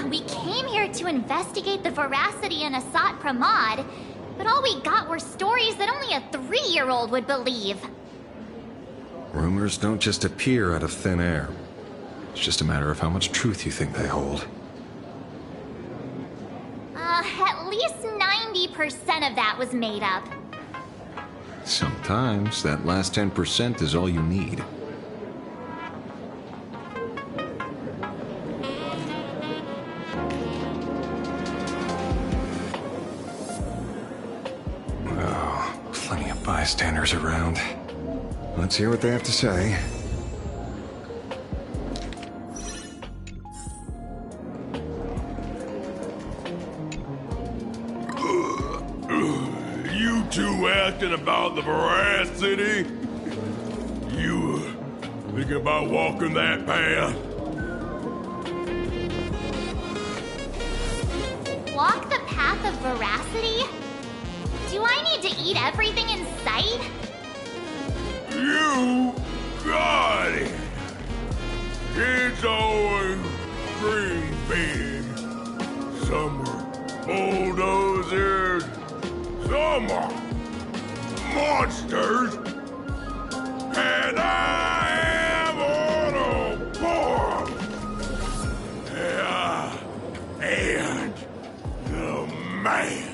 We came here to investigate the Veracity and Asat Pramad, but all we got were stories that only a 3-year-old would believe. Rumors don't just appear out of thin air. It's just a matter of how much truth you think they hold. At least 90% of that was made up. Sometimes that last 10% is all you need. Oh, plenty of bystanders around. Let's hear what they have to say. asking about the veracity? You thinking about walking that path? Walk the path of veracity? Do I need to eat everything in sight? You got it! It's always green big. Some are bulldozers, some are monsters, and I am on a board. And the man.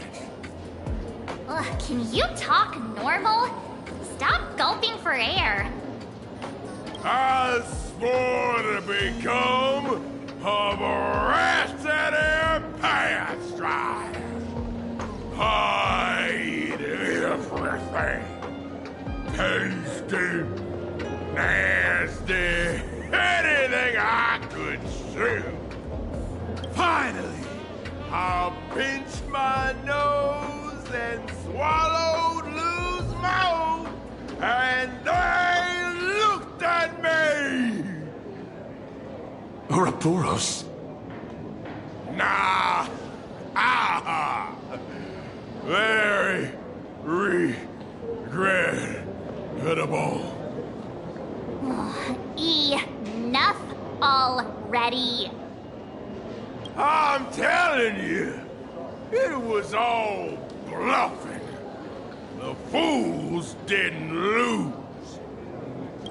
Ugh, can you talk normal? Stop gulping for air. I swore to become a veracity pastime. I eat everything. Tasty, nasty, anything I could chew. Finally, I'll pinch my nose and swallow loose mouth, and they looked at me. Ouroboros? Nah. Very regrettable. Enough already. I'm telling you, it was all bluffing. The fools didn't lose.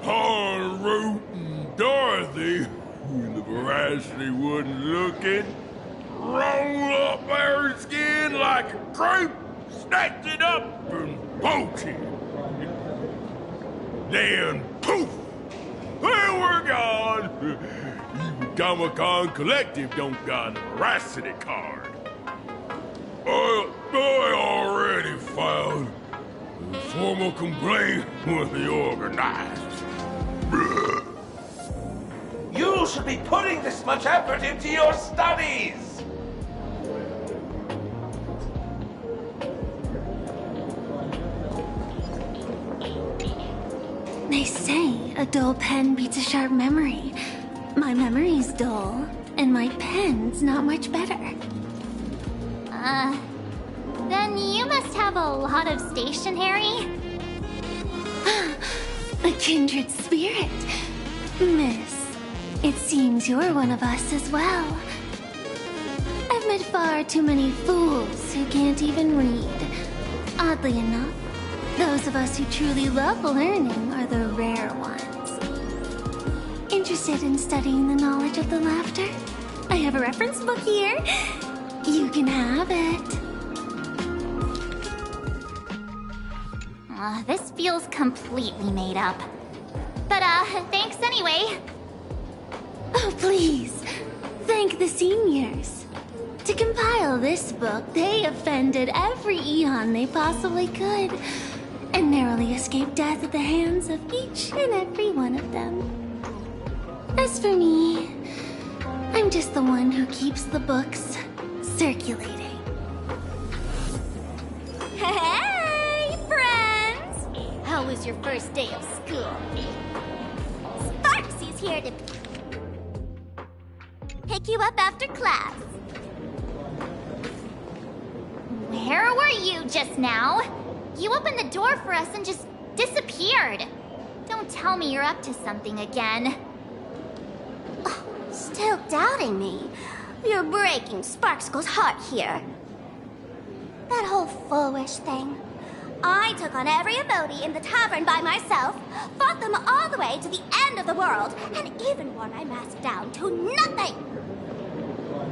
En route and Dorothy, when the veracity wasn't looking, roll up her skin like a crepe, snatched it up and poached it. Then poof, they were gone. Even Comic-Con Collective don't got a veracity card. I already filed a formal complaint with the organizers. You should be putting this much effort into your studies! They say a dull pen beats a sharp memory. My memory's dull, and my pen's not much better. Then you must have a lot of stationery? A kindred spirit. Miss, it seems you're one of us as well. I've met far too many fools who can't even read. Oddly enough, those of us who truly love learning are the rare ones. Interested in studying the knowledge of the laughter? I have a reference book here. You can have it. This feels completely made up. But, thanks anyway. Oh, please. Thank the seniors. To compile this book, they offended every Eon they possibly could, and narrowly escaped death at the hands of each and every one of them. As for me, I'm just the one who keeps the books circulating. Hey, friends! How was your first day of school? Sparksy's here to pick you up after class. Where were you just now? You opened the door for us and just disappeared. Don't tell me you're up to something again. Still doubting me? You're breaking Sparkskull's heart here. That whole foolish thing. I took on every abode in the tavern by myself, fought them all the way to the end of the world, and even wore my mask down to nothing.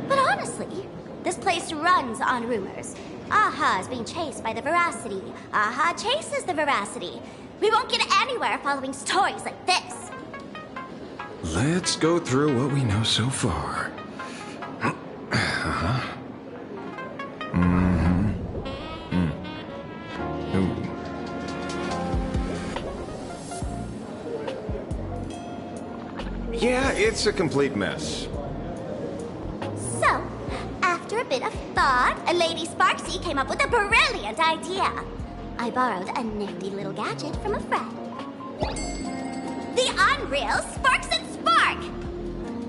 But honestly, this place runs on rumors. Aha is being chased by the veracity. Aha chases the veracity. We won't get anywhere following stories like this. Let's go through what we know so far. Yeah, it's a complete mess. So, after a bit of thought, Lady Sparksy came up with a brilliant idea. I borrowed a nifty little gadget from a friend. The unreal Sparks and Spark!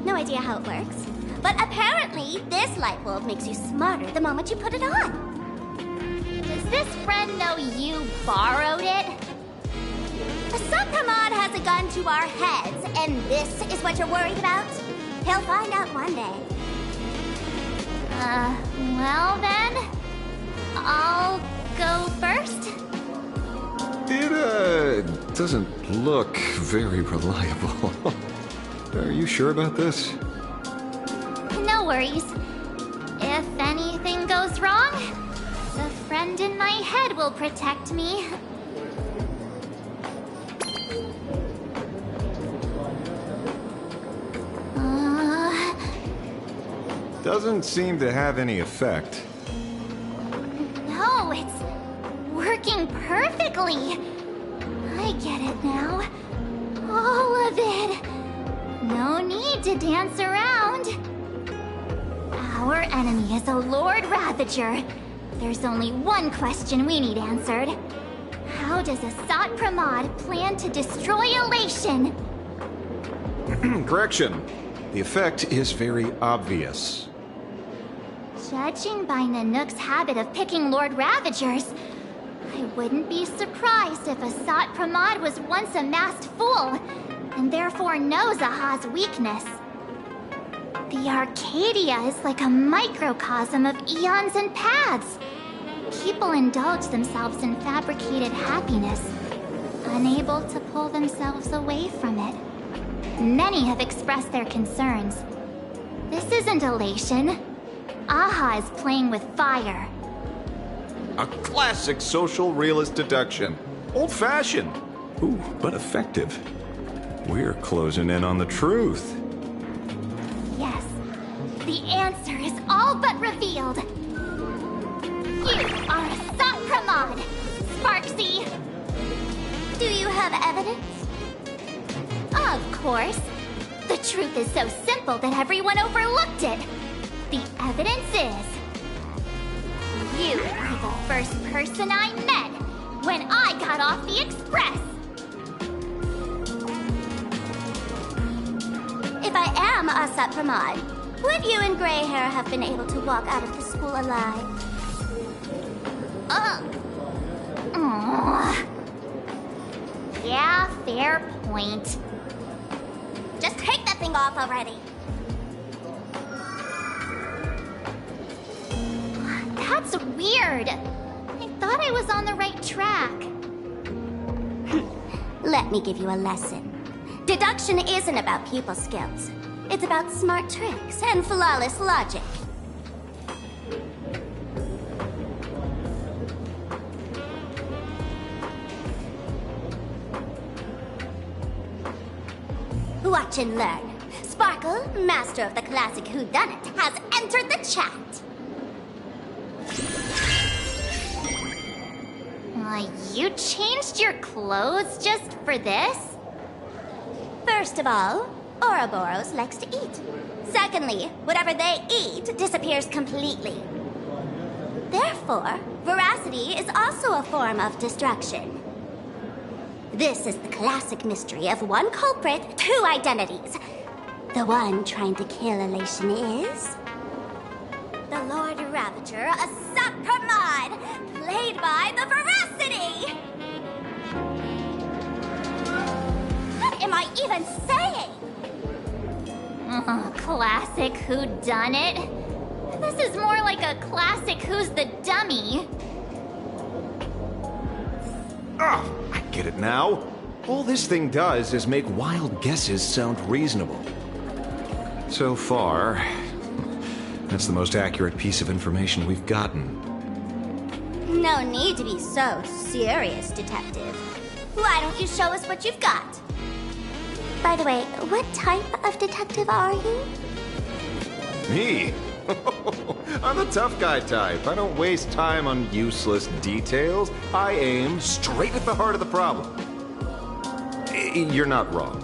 No idea how it works, but apparently this light bulb makes you smarter the moment you put it on. Does this friend know you borrowed it? The Supramod has a gun to our heads, and this is what you're worried about? He'll find out one day. Well then, I'll go first. It doesn't look very reliable. Are you sure about this? No worries. If anything goes wrong, the friend in my head will protect me. Doesn't seem to have any effect. No, it's working perfectly. I get it now. All of it. No need to dance around. Our enemy is a Lord Ravager. There's only one question we need answered. How does Asat Pramod plan to destroy Elation? Correction. The effect is very obvious. Judging by Nanook's habit of picking Lord Ravagers, I wouldn't be surprised if Asat Pramod was once a masked fool, and therefore knows Aha's weakness. The Arcadia is like a microcosm of eons and paths. People indulge themselves in fabricated happiness, unable to pull themselves away from it. Many have expressed their concerns. This isn't elation. Aha is playing with fire. A classic social realist deduction. Old-fashioned. Ooh, but effective. We're closing in on the truth. Yes, the answer is all but revealed. You are Asat Pramod, Sparksy. Do you have evidence? Of course. The truth is so simple that everyone overlooked it. The evidence is... you were the first person I met when I got off the express. If I am Asat Pramod, would you and Grey Hair have been able to walk out of the school alive? Yeah, fair point. Just take that thing off already. That's weird. I thought I was on the right track. Let me give you a lesson. Deduction isn't about pupil skills. It's about smart tricks and flawless logic. Watch and learn. Sparkle, master of the classic whodunit, has entered the chat. You changed your clothes just for this? First of all, Ouroboros likes to eat. Secondly, whatever they eat disappears completely. Therefore, veracity is also a form of destruction. This is the classic mystery of one culprit, two identities. The one trying to kill Elation is... the Lord Ravager, Asat Pramod, played by the Veracity! What am I even saying? Classic whodunit. This is more like a classic Who's the Dummy. Ah, I get it now. All this thing does is make wild guesses sound reasonable. So far, that's the most accurate piece of information we've gotten. No need to be so serious, Detective. Why don't you show us what you've got? By the way, what type of detective are you? Me? I'm the tough guy type. I don't waste time on useless details. I aim straight at the heart of the problem. You're not wrong.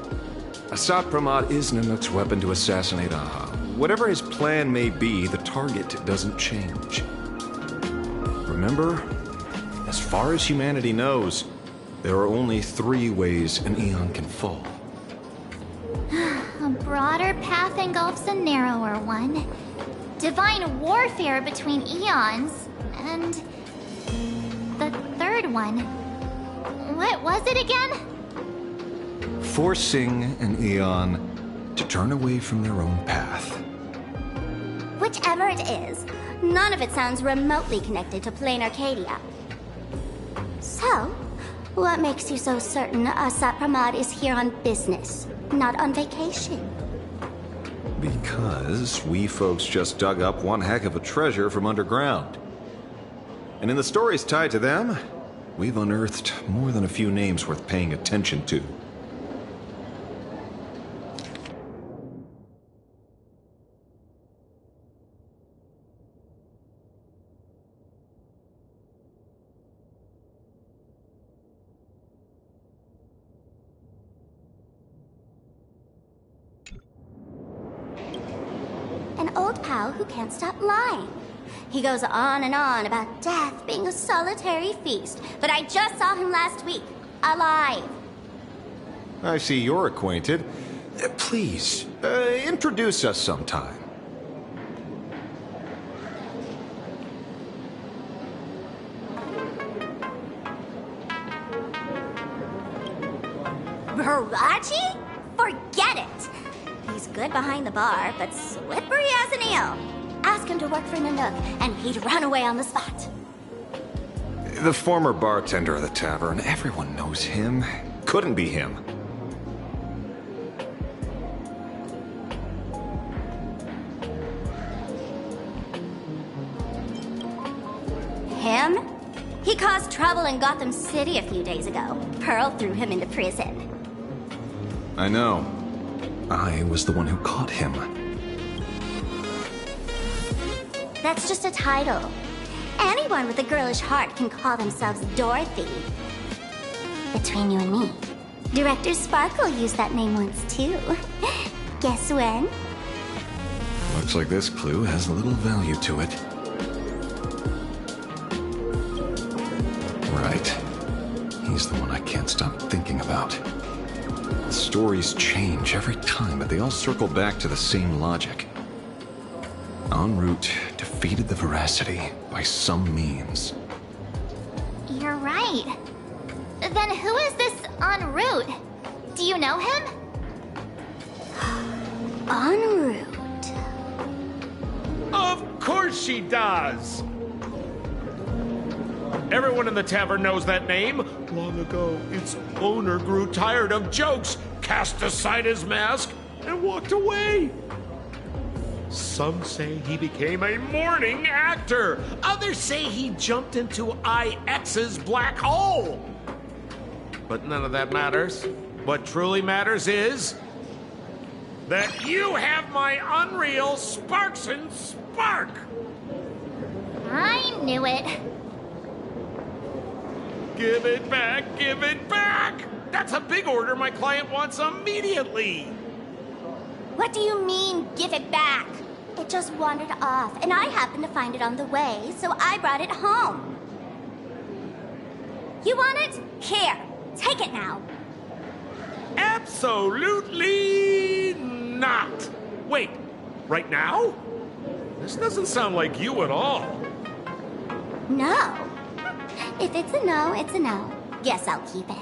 Asat Pramod is Nanook's weapon to assassinate Aha. Whatever his plan may be, the target doesn't change. Remember? As far as humanity knows, there are only 3 ways an Eon can fall. A broader path engulfs a narrower one. Divine warfare between eons. And the third one. What was it again? Forcing an Eon to turn away from their own path. Whichever it is, none of it sounds remotely connected to Plain Arcadia. So, what makes you so certain Asat Pramad is here on business, not on vacation? Because we folks just dug up one heck of a treasure from underground. And in the stories tied to them, we've unearthed more than a few names worth paying attention to. An old pal who can't stop lying. He goes on and on about death being a solitary feast, but I just saw him last week, alive. I see you're acquainted. Please, introduce us sometime. Baraji? Forget it! He's good behind the bar, but slippery as an eel. Ask him to work for Nanook, and he'd run away on the spot. The former bartender of the tavern, everyone knows him. Couldn't be him. Him? He caused trouble in Gotham City a few days ago. Pearl threw him into prison. I know. I was the one who caught him. That's just a title. Anyone with a girlish heart can call themselves Dorothy. Between you and me, Director Sparkle used that name once too. Guess when? Looks like this clue has a little value to it. Right. He's the one I can't stop thinking about. The stories change every time, but they all circle back to the same logic. En route defeated the Veracity by some means. You're right. Then who is this en route? Do you know him? En route. Of course she does! Everyone in the tavern knows that name. Long ago, its owner grew tired of jokes, cast aside his mask, and walked away. Some say he became a morning actor. Others say he jumped into IX's black hole. But none of that matters. What truly matters is that you have my unreal Sparks and Spark. I knew it. Give it back, give it back! That's a big order my client wants immediately. What do you mean, give it back? It just wandered off, and I happened to find it on the way, so I brought it home. You want it? Here, take it now. Absolutely not. Wait, right now? This doesn't sound like you at all. No. If it's a no, it's a no. Guess I'll keep it.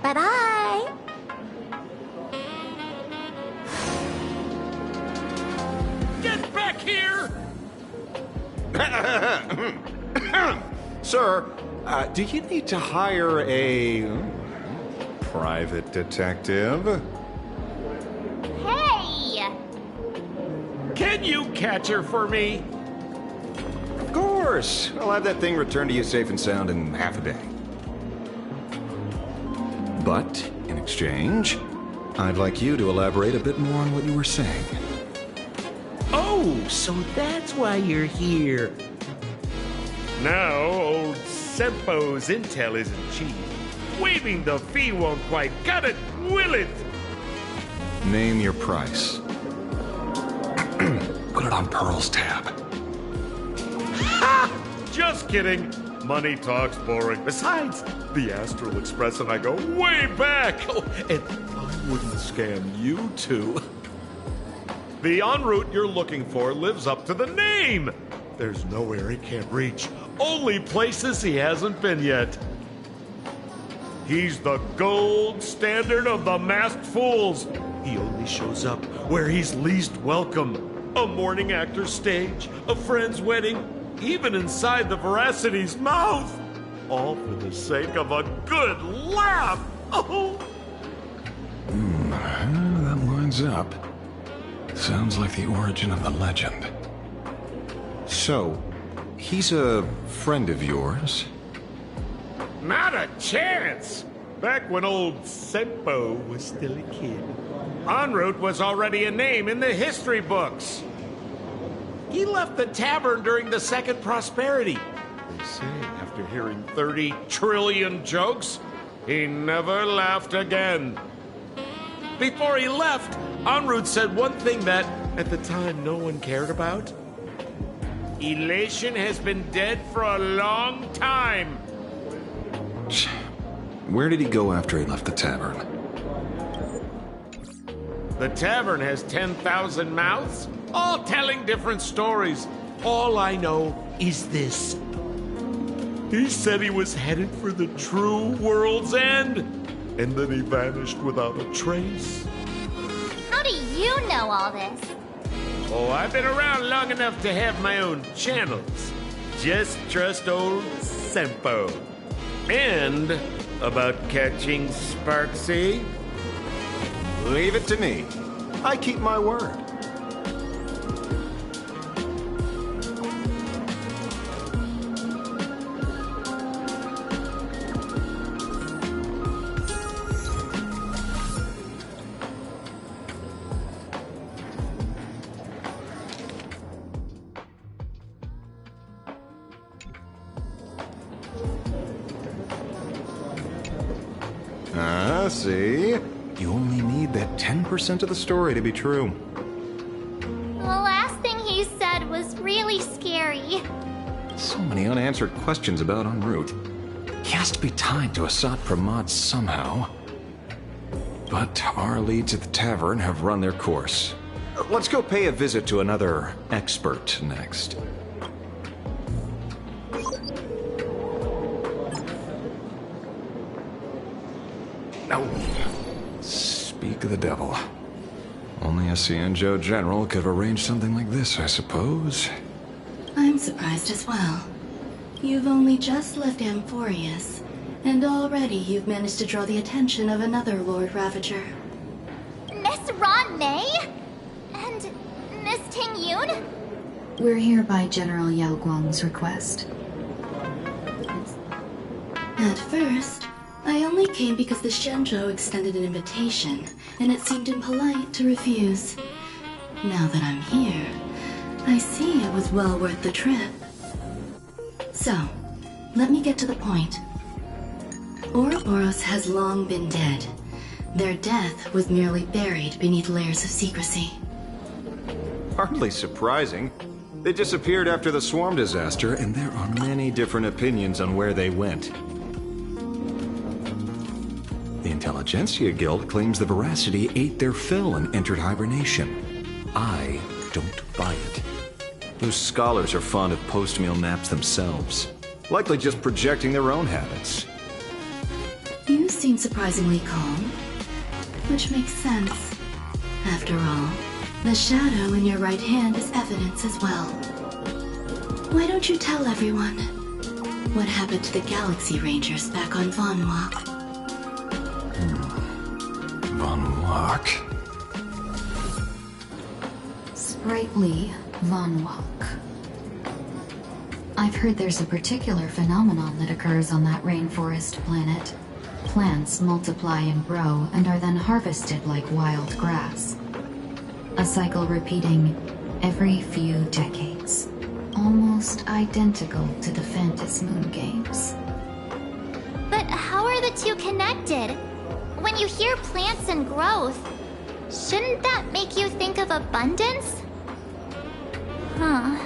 Bye-bye. Get back here! Sir, do you need to hire a private detective? Hey! Can you catch her for me? Of course. I'll have that thing returned to you safe and sound in half a day. But, in exchange, I'd like you to elaborate a bit more on what you were saying. Oh, so that's why you're here. Now, old Sempo's intel isn't cheap. Waiving the fee won't quite cut it, will it? Name your price. Put it on Pearl's tab. Ha! Just kidding. money talks, boring. Besides, the Astral Express and I go way back. Oh, and I wouldn't scam you two. The en route you're looking for lives up to the name. There's nowhere he can't reach. Only places he hasn't been yet. He's the gold standard of the masked fools. He only shows up where he's least welcome. A morning actor's stage, a friend's wedding, even inside the Veracity's mouth. All for the sake of a good laugh. Oh. That lines up. Sounds like the origin of the legend. So, he's a friend of yours? Not a chance! Back when old Sempo was still a kid, en route was already a name in the history books. He left the tavern during the Second Prosperity. They say after hearing 30 trillion jokes, he never laughed again. Before he left, en route said one thing that, at the time, no one cared about. Elation has been dead for a long time. Where did he go after he left the tavern? The tavern has 10,000 mouths, all telling different stories. All I know is this. He said he was headed for the true world's end, and then he vanished without a trace. How do you know all this? Oh, I've been around long enough to have my own channels. Just trust old Sempo. And about catching Sparksy? Leave it to me. I keep my word. See? You only need that 10% of the story to be true. The last thing he said was really scary. So many unanswered questions about en route. He has to be tied to Asat Pramod somehow. But our leads at the tavern have run their course. Let's go pay a visit to another expert next. No. Speak of the devil. Only a Cienjo general could have arranged something like this, I suppose. I'm surprised as well. You've only just left Amphorius, and already you've managed to draw the attention of another Lord Ravager. Miss Ron May? And Miss Ting Yoon? We're here by General Yao Guang's request. At first, I only came because the Shenzhou extended an invitation, and it seemed impolite to refuse. Now that I'm here, I see it was well worth the trip. So, let me get to the point. Ouroboros has long been dead. Their death was merely buried beneath layers of secrecy. Hardly surprising. They disappeared after the swarm disaster, and there are many different opinions on where they went. The Intelligentsia Guild claims the Veracity ate their fill and entered hibernation. I don't buy it. Those scholars are fond of post-meal naps themselves, likely just projecting their own habits. You seem surprisingly calm, which makes sense. After all, the shadow in your right hand is evidence as well. Why don't you tell everyone what happened to the Galaxy Rangers back on Von Walk? Von Walk? Sprightly Von Walk. I've heard there's a particular phenomenon that occurs on that rainforest planet. Plants multiply and grow and are then harvested like wild grass. A cycle repeating every few decades. Almost identical to the Phantom Moon games. But how are the two connected? When you hear plants and growth, shouldn't that make you think of abundance? Huh.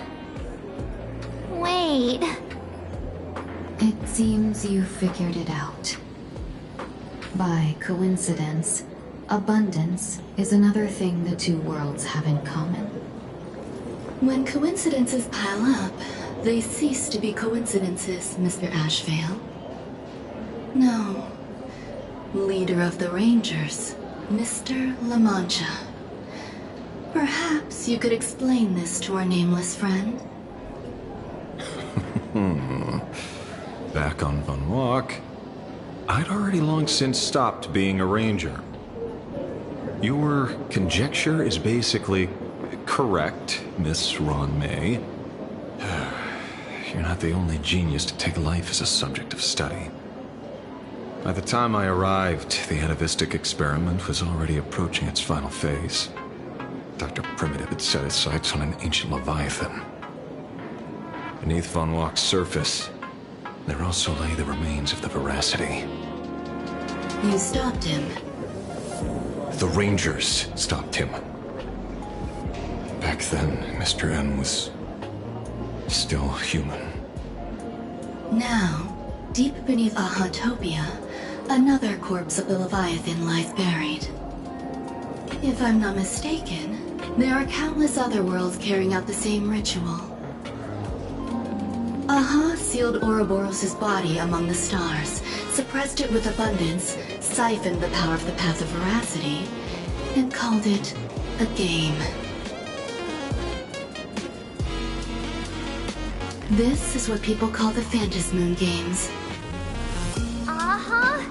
Wait. It seems you figured it out. By coincidence, abundance is another thing the two worlds have in common. When coincidences pile up, they cease to be coincidences, Mr. Ashvale. No. Leader of the Rangers, Mr. La Mancha. Perhaps you could explain this to our nameless friend? Back on Van Walk, I'd already long since stopped being a ranger. Your conjecture is basically correct, Miss Ron May. You're not the only genius to take life as a subject of study. By the time I arrived, the atavistic experiment was already approaching its final phase. Dr. Primitive had set his sights on an ancient Leviathan. Beneath Von Walk's surface, there also lay the remains of the Veracity. You stopped him. The Rangers stopped him. Back then, Mr. N was still human. Now, deep beneath Ahatopia, another corpse of the Leviathan lies buried. If I'm not mistaken, there are countless other worlds carrying out the same ritual. Aha sealed Ouroboros' body among the stars, suppressed it with abundance, siphoned the power of the Path of Veracity, and called it a game. This is what people call the Phantasmoon Games. Uh-huh.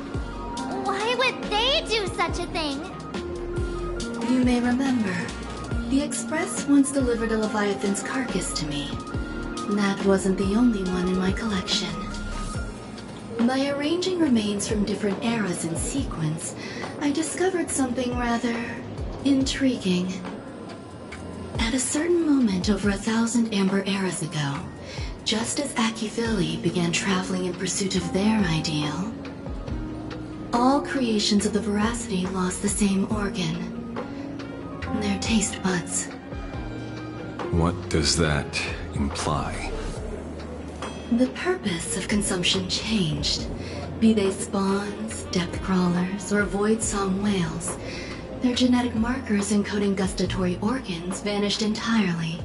Why would they do such a thing? You may remember, the Express once delivered a Leviathan's carcass to me. That wasn't the only one in my collection. By arranging remains from different eras in sequence, I discovered something rather intriguing. At a certain moment over 1,000 Amber eras ago, just as Akifili began traveling in pursuit of their ideal, all creations of the Veracity lost the same organ, their taste buds. What does that imply? The purpose of consumption changed. Be they spawns, depth crawlers, or void-song whales, their genetic markers encoding gustatory organs vanished entirely.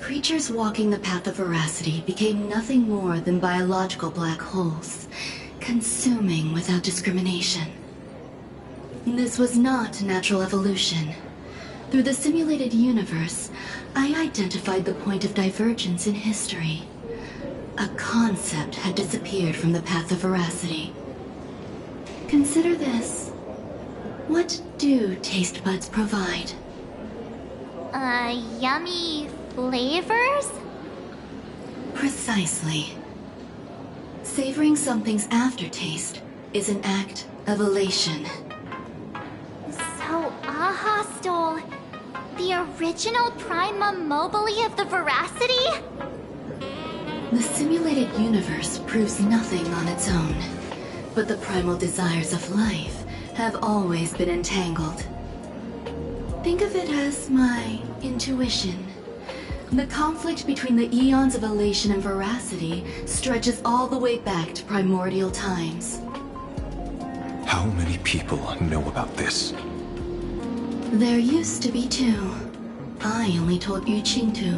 Creatures walking the path of Veracity became nothing more than biological black holes, consuming without discrimination. This was not natural evolution. Through the simulated universe, I identified the point of divergence in history. A concept had disappeared from the path of Veracity. Consider this. What do taste buds provide? Yummy flavors? Precisely. Savoring something's aftertaste is an act of elation. So Aha stole the original Prima Mobile of the Veracity? The simulated universe proves nothing on its own, but the primal desires of life have always been entangled. Think of it as my intuition. The conflict between the eons of elation and veracity stretches all the way back to primordial times. How many people know about this? There used to be 2. I only told Yu Qingtu.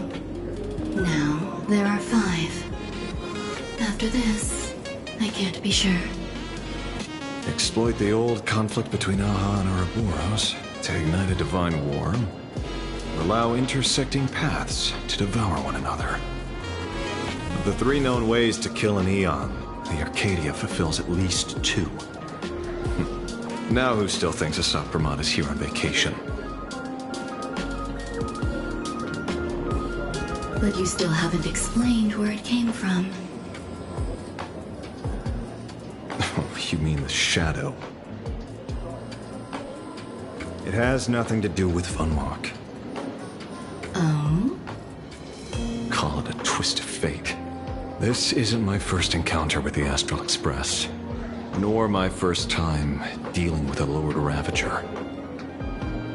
Now there are 5. After this, I can't be sure. Exploit the old conflict between Aha and Ouroboros to ignite a divine war. Allow intersecting paths to devour one another. Of the 3 known ways to kill an Eon, the Arcadia fulfills at least 2. Now who still thinks Asapramad is here on vacation? But you still haven't explained where it came from. You mean the shadow? It has nothing to do with Funwalk. Oh? Call it a twist of fate. This isn't my first encounter with the Astral Express, nor my first time dealing with a Lord Ravager.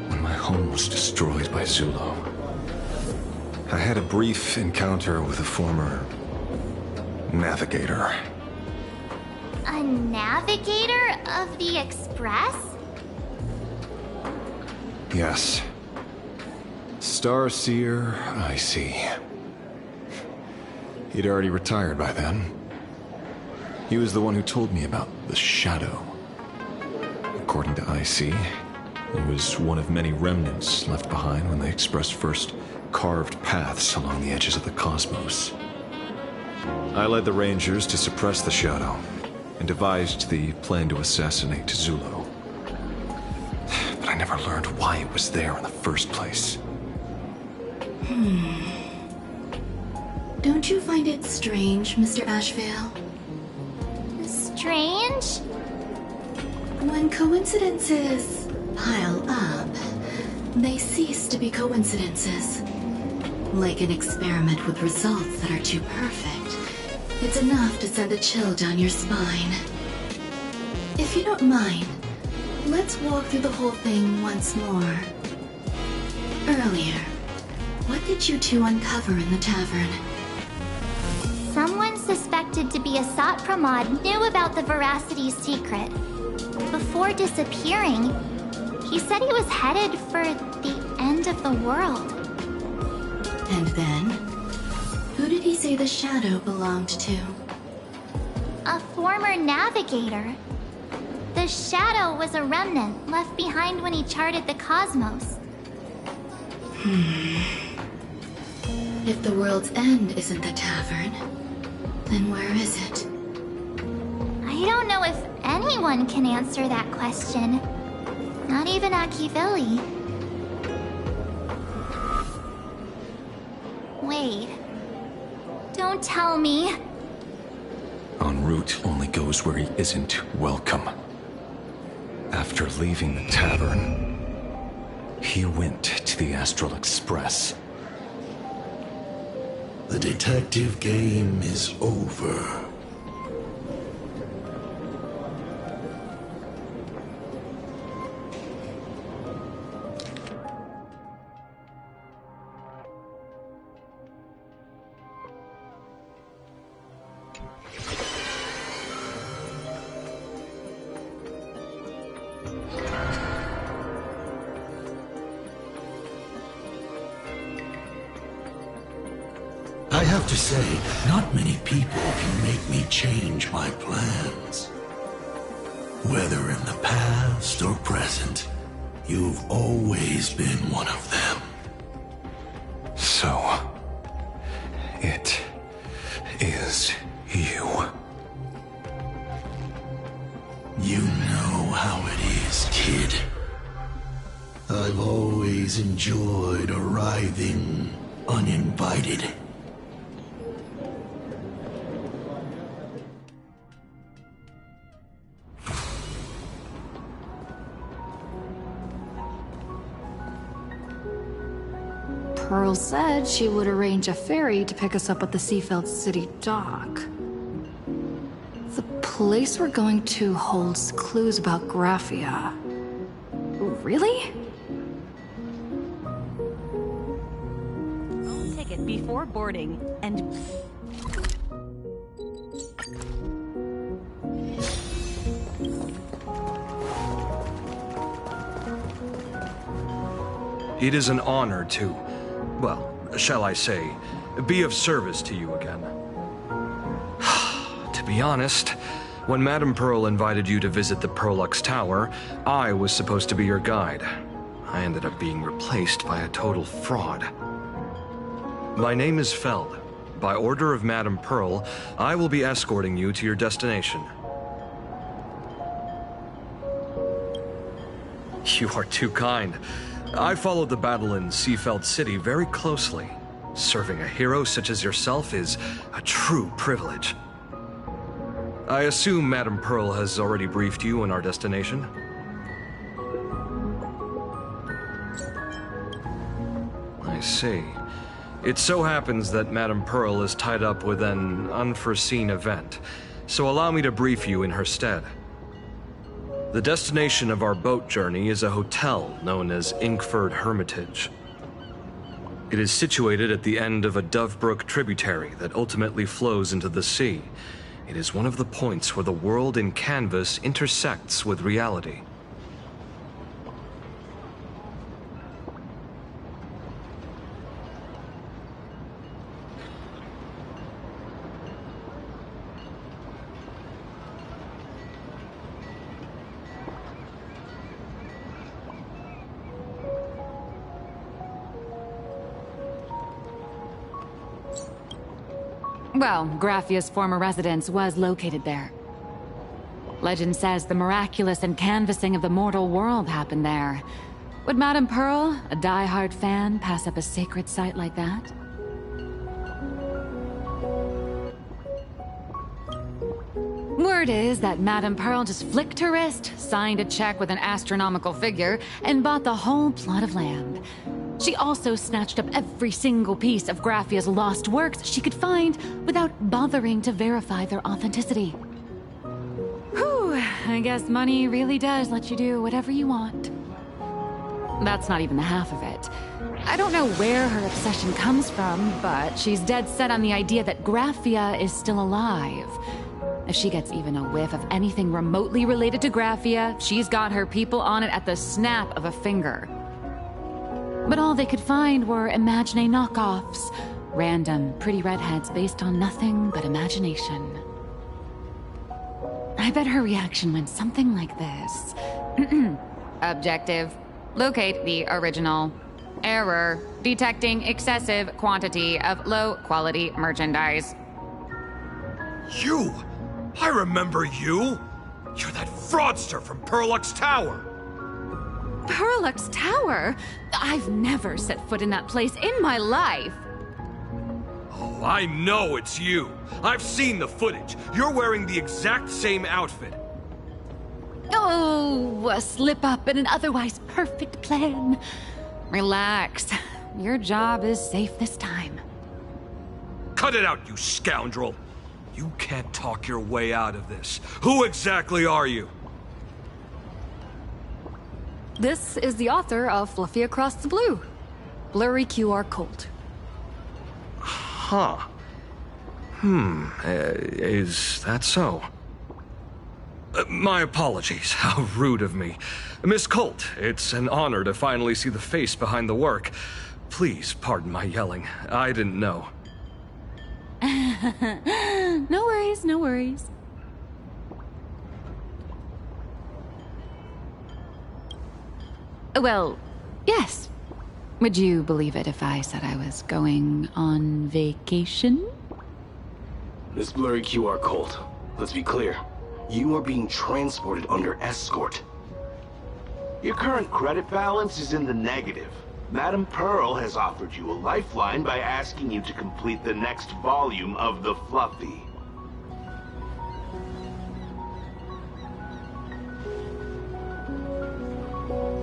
When my home was destroyed by Zulo, I had a brief encounter with a former Navigator. A navigator of the Express? Yes. Starseer, I see. He'd already retired by then. He was the one who told me about the Shadow. According to IC, it was one of many remnants left behind when the Express first carved paths along the edges of the cosmos. I led the Rangers to suppress the Shadow, and devised the plan to assassinate Zulo. But I never learned why it was there in the first place. Don't you find it strange, Mr. Ashvale? Strange? When coincidences pile up, they cease to be coincidences. Like an experiment with results that are too perfect, it's enough to send a chill down your spine. If you don't mind, let's walk through the whole thing once more. Earlier, what did you two uncover in the tavern? Someone suspected to be a Sat Pramod knew about the Veracity's secret. Before disappearing, he said he was headed for the end of the world. And then? Who did he say the Shadow belonged to? A former navigator. The Shadow was a remnant left behind when he charted the cosmos. If the world's end isn't the tavern, then where is it? I don't know if anyone can answer that question. Not even Akivili. Wait. Don't tell me. En route only goes where he isn't welcome. After leaving the tavern, he went to the Astral Express. The detective game is over. I have to say, not many people can make me change my plans. Whether in the past or present, you've always been one of them. So, it is you. You know how it is, kid. I've always enjoyed arriving uninvited. Pearl said she would arrange a ferry to pick us up at the Seafeld City dock. The place we're going to holds clues about Graphia. Really? Ticket before boarding and... It is an honor to, well, shall I say, be of service to you again. To be honest, when Madame Pearl invited you to visit the Perlux Tower, I was supposed to be your guide. I ended up being replaced by a total fraud. My name is Feld. By order of Madame Pearl, I will be escorting you to your destination. You are too kind. I followed the battle in Seafeld City very closely. Serving a hero such as yourself is a true privilege. I assume Madame Pearl has already briefed you on our destination? I see. It so happens that Madame Pearl is tied up with an unforeseen event, so allow me to brief you in her stead. The destination of our boat journey is a hotel known as Inkford Hermitage. It is situated at the end of a Dovebrook tributary that ultimately flows into the sea. It is one of the points where the world in canvas intersects with reality. Well, Graffia's former residence was located there. Legend says the miraculous encanvassing of the mortal world happened there. Would Madame Pearl, a die-hard fan, pass up a sacred site like that? Word is that Madame Pearl just flicked her wrist, signed a check with an astronomical figure, and bought the whole plot of land. She also snatched up every single piece of Graffia's lost works she could find without bothering to verify their authenticity. Whew, I guess money really does let you do whatever you want. That's not even the half of it. I don't know where her obsession comes from, but she's dead set on the idea that Graffia is still alive. If she gets even a whiff of anything remotely related to Graffia, she's got her people on it at the snap of a finger. But all they could find were Imagine knockoffs. Random, pretty redheads based on nothing but imagination. I bet her reaction went something like this. Objective. Locate the original. Error. Detecting excessive quantity of low-quality merchandise. You! I remember you! You're that fraudster from Perlux Tower! Perlux Tower? I've never set foot in that place in my life. Oh, I know it's you. I've seen the footage. You're wearing the exact same outfit. Oh, a slip up in an otherwise perfect plan. Relax. Your job is safe this time. Cut it out, you scoundrel. You can't talk your way out of this. Who exactly are you? This is the author of Fluffy Across the Blue. Blurry QR Cult. Huh. Is that so? My apologies. How rude of me. Miss Colt, it's an honor to finally see the face behind the work. Please pardon my yelling. I didn't know. No worries, no worries. Well, yes. Would you believe it if I said I was going on vacation? Miss Blurry QR Colt, let's be clear. You are being transported under escort. Your current credit balance is in the negative. Madame Pearl has offered you a lifeline by asking you to complete the next volume of the Fluffy.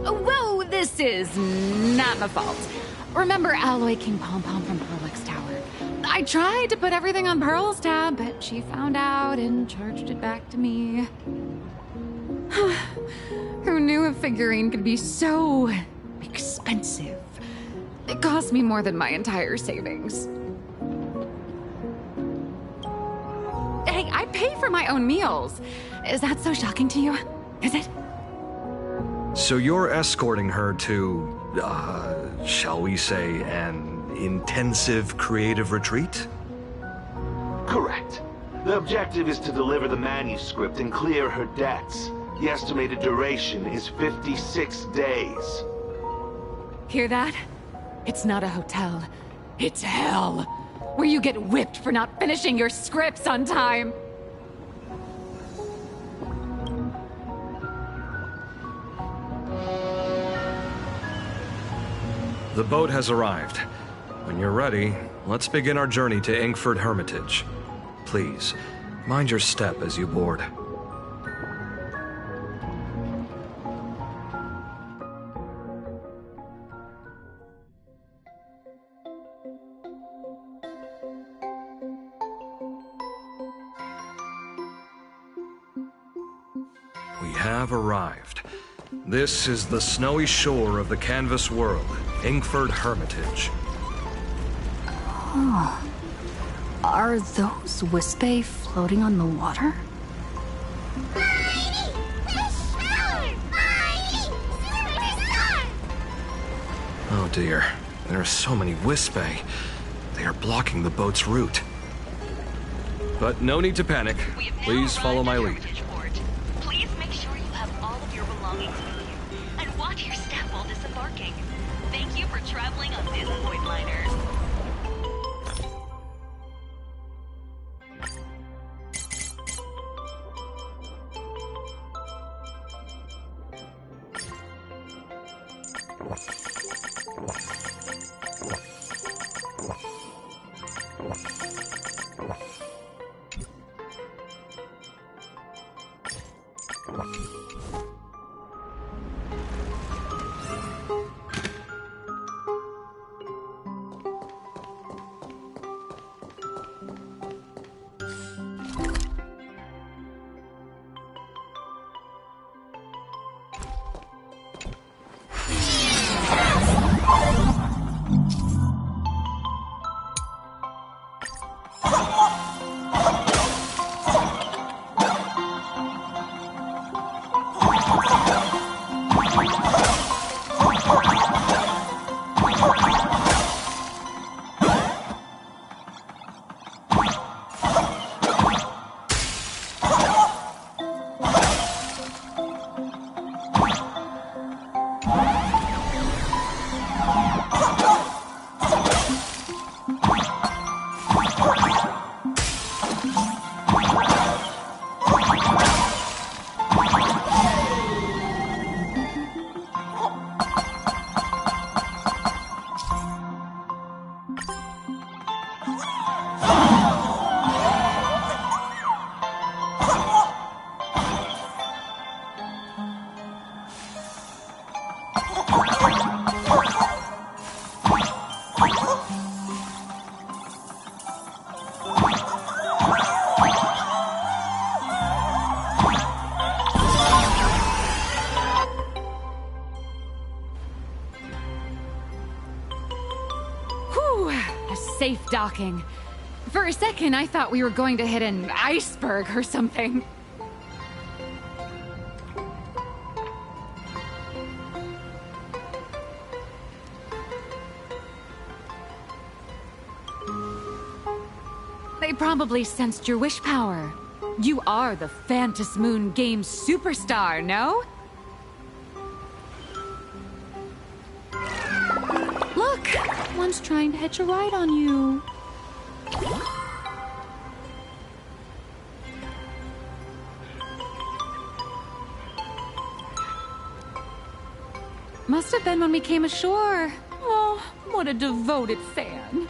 Whoa, this is not my fault. Remember Alloy King Pom Pom from Perlux Tower? I tried to put everything on Pearl's tab, but she found out and charged it back to me. Who knew a figurine could be so expensive? It cost me more than my entire savings. Hey, I pay for my own meals. Is that so shocking to you? Is it? So you're escorting her to, shall we say, an intensive creative retreat? Correct. The objective is to deliver the manuscript and clear her debts. The estimated duration is 56 days. Hear that? It's not a hotel. It's hell. Where you get whipped for not finishing your scripts on time. The boat has arrived. When you're ready, let's begin our journey to Inkford Hermitage. Please, mind your step as you board. We have arrived. This is the snowy shore of the canvas world, Inkford Hermitage. Huh. Are those Wispae floating on the water? Oh dear, there are so many Wispae. They are blocking the boat's route. But no need to panic. Please follow my lead. Please make sure you have all of your belongings with you, and watch your step while disembarking. Thank you for traveling on this void liner. Safe docking. For a second, I thought we were going to hit an iceberg or something. They probably sensed your wish power. You are the Phantom Moon Games superstar, no? Look! One's trying to hitch a ride on you. Must have been when we came ashore. Oh, what a devoted fan.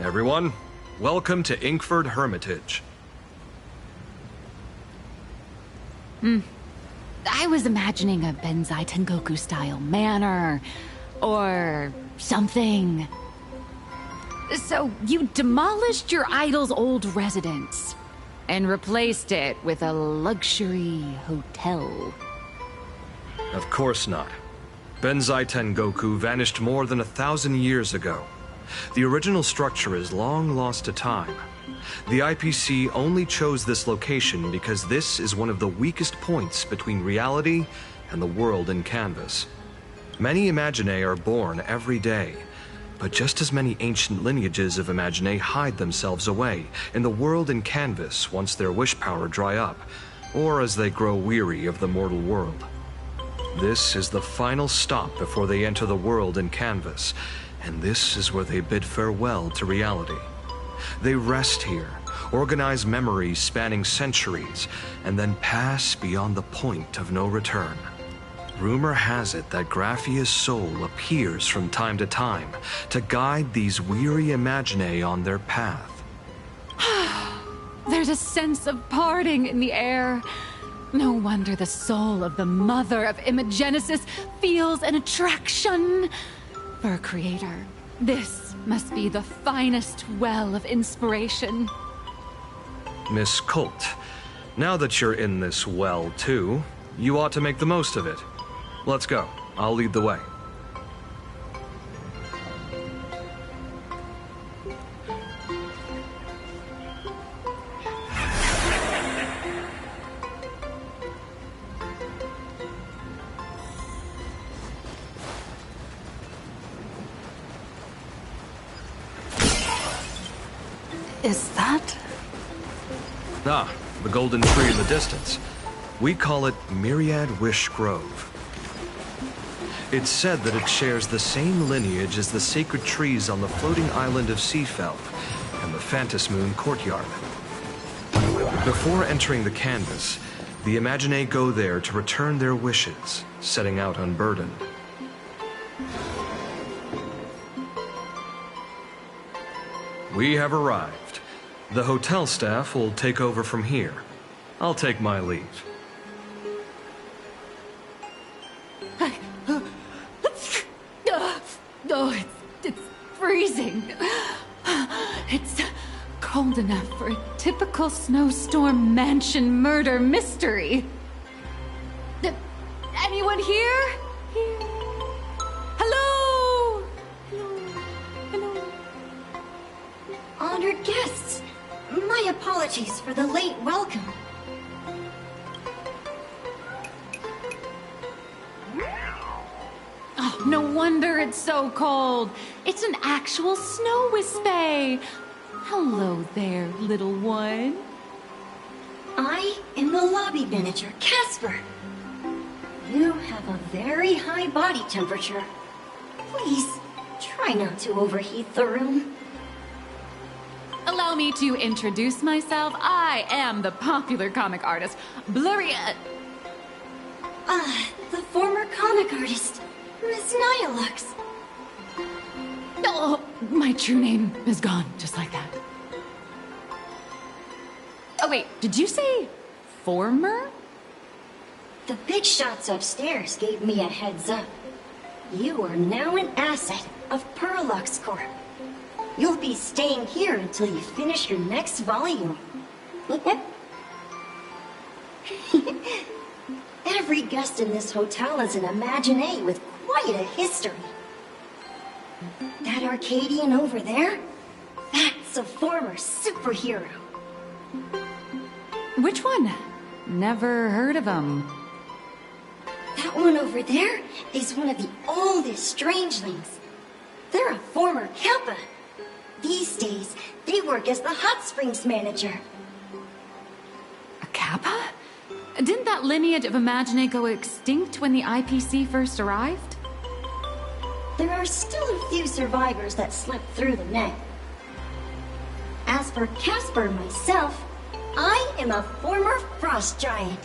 Everyone, welcome to Inkford Hermitage. I was imagining a Benzai Tengoku-style manor, or something. So you demolished your idol's old residence, and replaced it with a luxury hotel. Of course not. Benzai Tengoku vanished more than 1,000 years ago. The original structure is long lost to time. The IPC only chose this location because this is one of the weakest points between reality and the world in Canvas. Many Imaginae are born every day, but just as many ancient lineages of Imaginae hide themselves away in the world in Canvas once their wish power dry up, or as they grow weary of the mortal world. This is the final stop before they enter the world in Canvas, and this is where they bid farewell to reality. They rest here, organize memories spanning centuries, and then pass beyond the point of no return. Rumor has it that Graphia's soul appears from time to guide these weary Imaginae on their path. There's a sense of parting in the air. No wonder the soul of the mother of Imagenesis feels an attraction for a creator. This must be the finest well of inspiration. Miss Colt, now that you're in this well too, you ought to make the most of it. Let's go. I'll lead the way. Is that? Ah, the golden tree in the distance. We call it Myriad Wish Grove. It's said that it shares the same lineage as the sacred trees on the floating island of Seafeld and the Phantom Moon courtyard. Before entering the canvas, the Imaginae go there to return their wishes, setting out unburdened. We have arrived. The hotel staff will take over from here. I'll take my leave. Oh, it's freezing. It's cold enough for a typical snowstorm mansion murder mystery. Anyone here? Hello? Hello? Honored guests, my apologies for the late welcome. Oh, no wonder it's so cold. It's an actual snow wispy. Hello there, little one. I am the lobby manager, Casper. You have a very high body temperature. Please, try not to overheat the room. Allow me to introduce myself. I am the popular comic artist, Blurria. The former comic artist, Miss Nihilux. Oh, my true name is gone, just like that. Oh wait, did you say former? The big shots upstairs gave me a heads up. You are now an asset of Perlux Corp. You'll be staying here until you finish your next volume. Every guest in this hotel is an Imaginae with quite a history. That Arcadian over there? That's a former superhero. Which one? Never heard of him. That one over there is one of the oldest strangelings. They're a former Kappa. These days, they work as the hot springs manager. A Kappa? Didn't that lineage of Imaginae go extinct when the IPC first arrived? There are still a few survivors that slipped through the net. As for Casper myself, I am a former frost giant.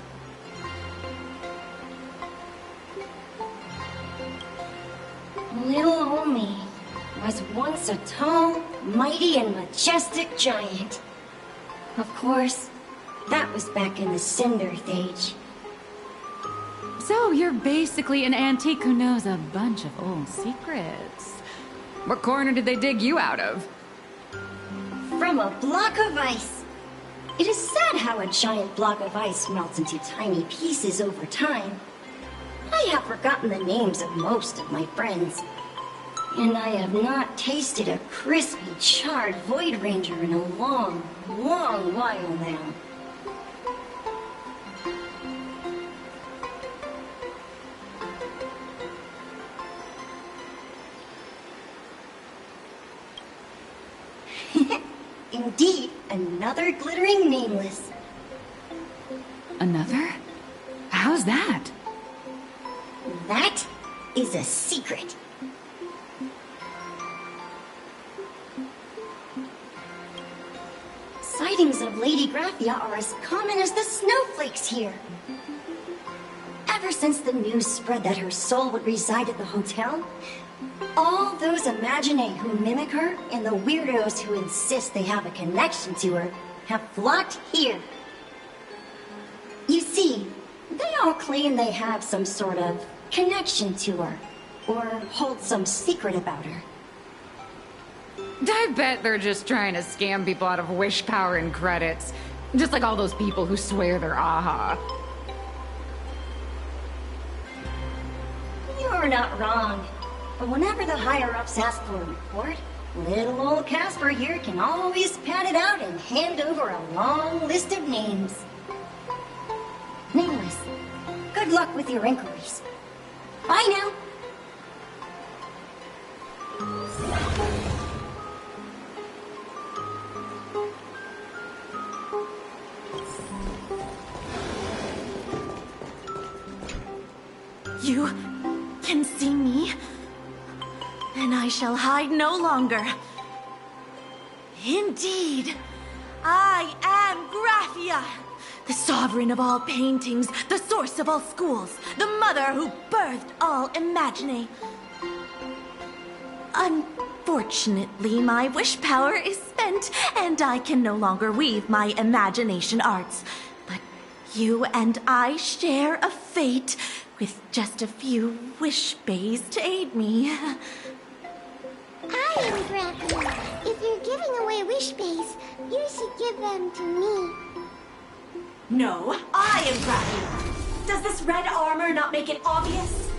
Little old me was once a tall, mighty, and majestic giant. Of course, that was back in the Cinder Age. So you're basically an antique who knows a bunch of old secrets. What corner did they dig you out of? From a block of ice. It is sad how a giant block of ice melts into tiny pieces over time. I have forgotten the names of most of my friends. And I have not tasted a crispy, charred Void Ranger in a long, long while now. Indeed, another glittering nameless. Another? How's that? That is a secret. Sightings of Lady Graphia are as common as the snowflakes here. Ever since the news spread that her soul would reside at the hotel, all those Imaginae who mimic her and the weirdos who insist they have a connection to her have flocked here. You see, they all claim they have some sort of connection to her, or hold some secret about her. I bet they're just trying to scam people out of wish power and credits. Just like all those people who swear they're AHA. You're not wrong. But whenever the higher-ups ask for a report, little old Casper here can always pad it out and hand over a long list of names. Nameless, good luck with your inquiries. Bye now. You can see me, and I shall hide no longer. Indeed, I am Graphia, the sovereign of all paintings, the source of all schools, the mother who birthed all Imagine. Unfortunately, my wish power is spent, and I can no longer weave my imagination arts. But you and I share a fate, with just a few wish bays to aid me. I am Graphia. If you're giving away wish bays, you should give them to me. No, I am Graphia. Does this red armor not make it obvious?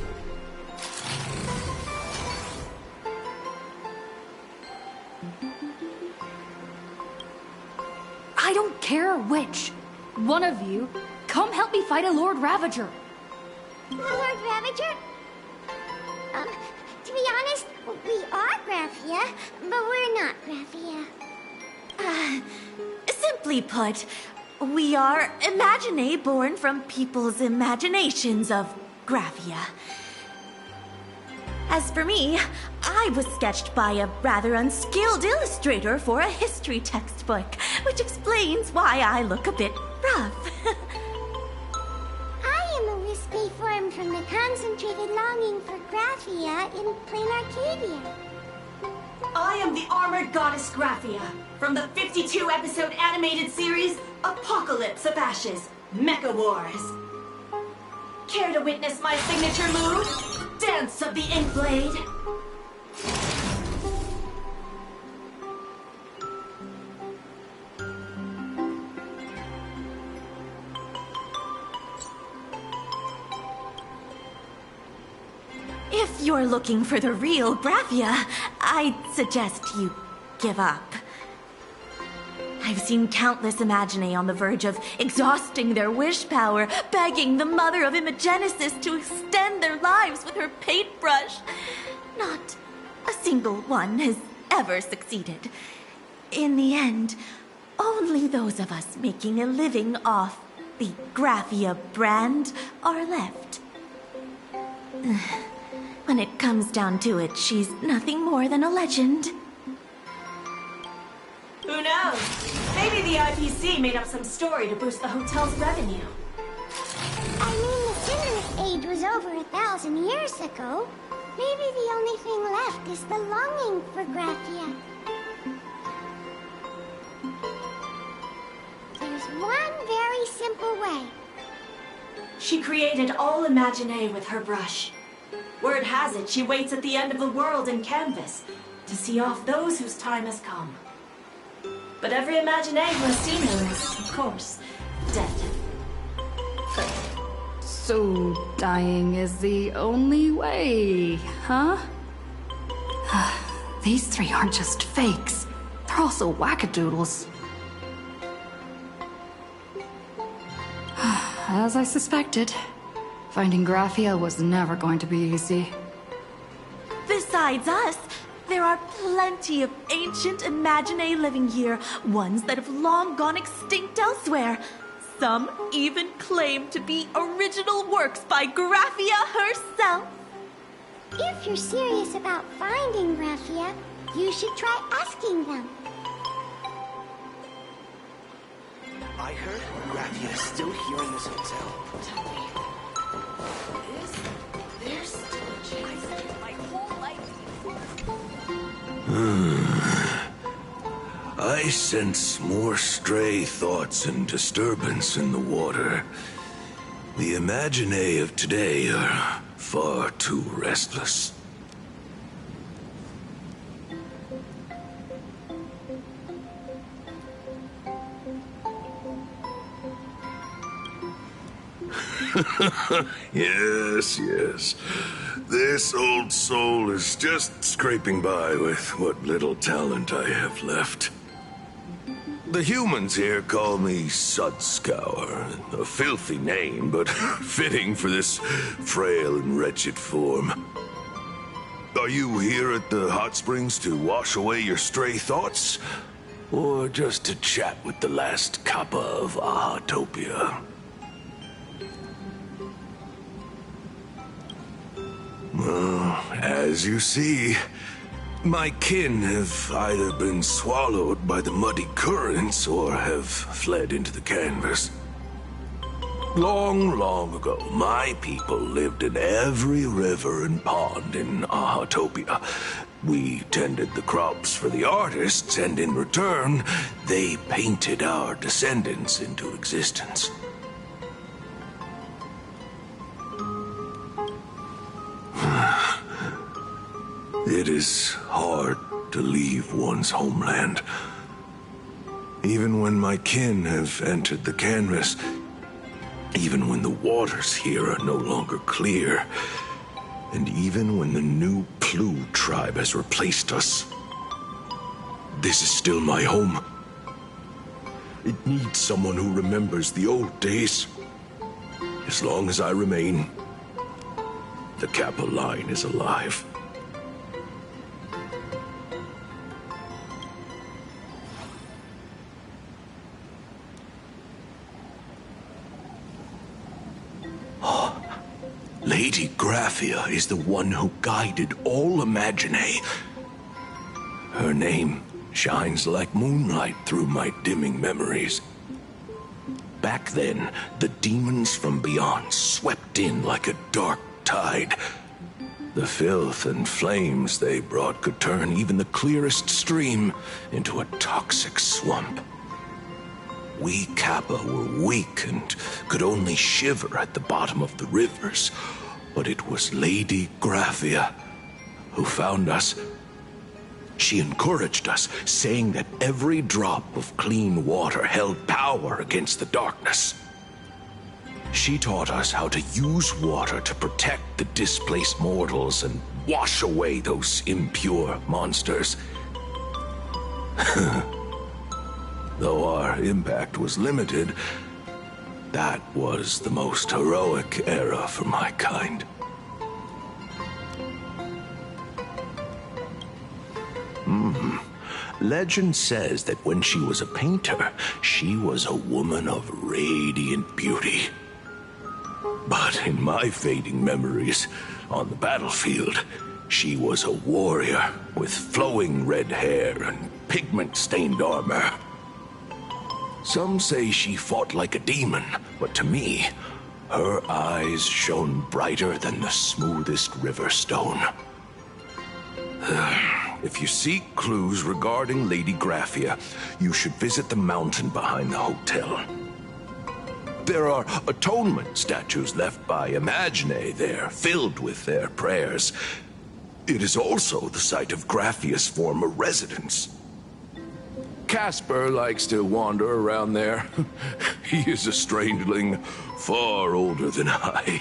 I don't care which. One of you, come help me fight a Lord Ravager. Lord Ravager? To be honest, we are Graphia, but we're not Graphia. Simply put, we are Imagine born from people's imaginations of Graphia. As for me, I was sketched by a rather unskilled illustrator for a history textbook, which explains why I look a bit rough. I am a wispy form from the concentrated longing for Graphia in plain Arcadia. I am the armored goddess Graphia from the 52-episode animated series Apocalypse of Ashes, Mecha Wars. Care to witness my signature move? Dance of the Inkblade. If you're looking for the real Graphia, I'd suggest you give up. I've seen countless Imagine on the verge of exhausting their wish power, begging the mother of Imagenesis to extend their lives with her paintbrush. Not a single one has ever succeeded. In the end, only those of us making a living off the Graphia brand are left. When it comes down to it, she's nothing more than a legend. Who knows? Maybe the IPC made up some story to boost the hotel's revenue. I mean, the Cinnamon Age was over 1,000 years ago. Maybe the only thing left is the longing for Graphia. There's one very simple way. She created all Imagine with her brush. Word has it, she waits at the end of the world in canvas to see off those whose time has come. But every Imagine who has seen her is, of course, dead. So dying is the only way, huh? These three aren't just fakes. They're also wackadoodles. As I suspected, finding Graphia was never going to be easy. Besides us, there are plenty of ancient Imagine living here, ones that have long gone extinct elsewhere. Some even claim to be original works by Graphia herself. If you're serious about finding Graphia, you should try asking them. I heard Graphia is still here in this hotel. Tell me, is there still a chance my whole life? I sense more stray thoughts and disturbance in the water. The Imagine of today are far too restless. Yes, yes. This old soul is just scraping by with what little talent I have left. The humans here call me Sudscour, a filthy name, but fitting for this frail and wretched form. Are you here at the hot springs to wash away your stray thoughts? Or just to chat with the last Kappa of Ahatopia? Well, as you see, my kin have either been swallowed by the muddy currents or have fled into the canvas. Long, long ago, my people lived in every river and pond in Ahatopia. We tended the crops for the artists, and in return, they painted our descendants into existence. It is hard to leave one's homeland. Even when my kin have entered the canvas, even when the waters here are no longer clear, and even when the new Plu tribe has replaced us, this is still my home. It needs someone who remembers the old days. As long as I remain, the Kappa line is alive. Lady Graphia is the one who guided all Imaginae. Her name shines like moonlight through my dimming memories. Back then, the demons from beyond swept in like a dark tide. The filth and flames they brought could turn even the clearest stream into a toxic swamp. We Kappa were weak and could only shiver at the bottom of the rivers. But it was Lady Graphia who found us. She encouraged us, saying that every drop of clean water held power against the darkness. She taught us how to use water to protect the displaced mortals and wash away those impure monsters. Though our impact was limited, that was the most heroic era for my kind. Legend says that when she was a painter, she was a woman of radiant beauty. But in my fading memories, on the battlefield, she was a warrior with flowing red hair and pigment-stained armor. Some say she fought like a demon, but to me, her eyes shone brighter than the smoothest river stone. If you seek clues regarding Lady Graphia, you should visit the mountain behind the hotel. There are atonement statues left by Imaginae there, filled with their prayers. It is also the site of Graphia's former residence. Casper likes to wander around there. He is a strangeling far older than I.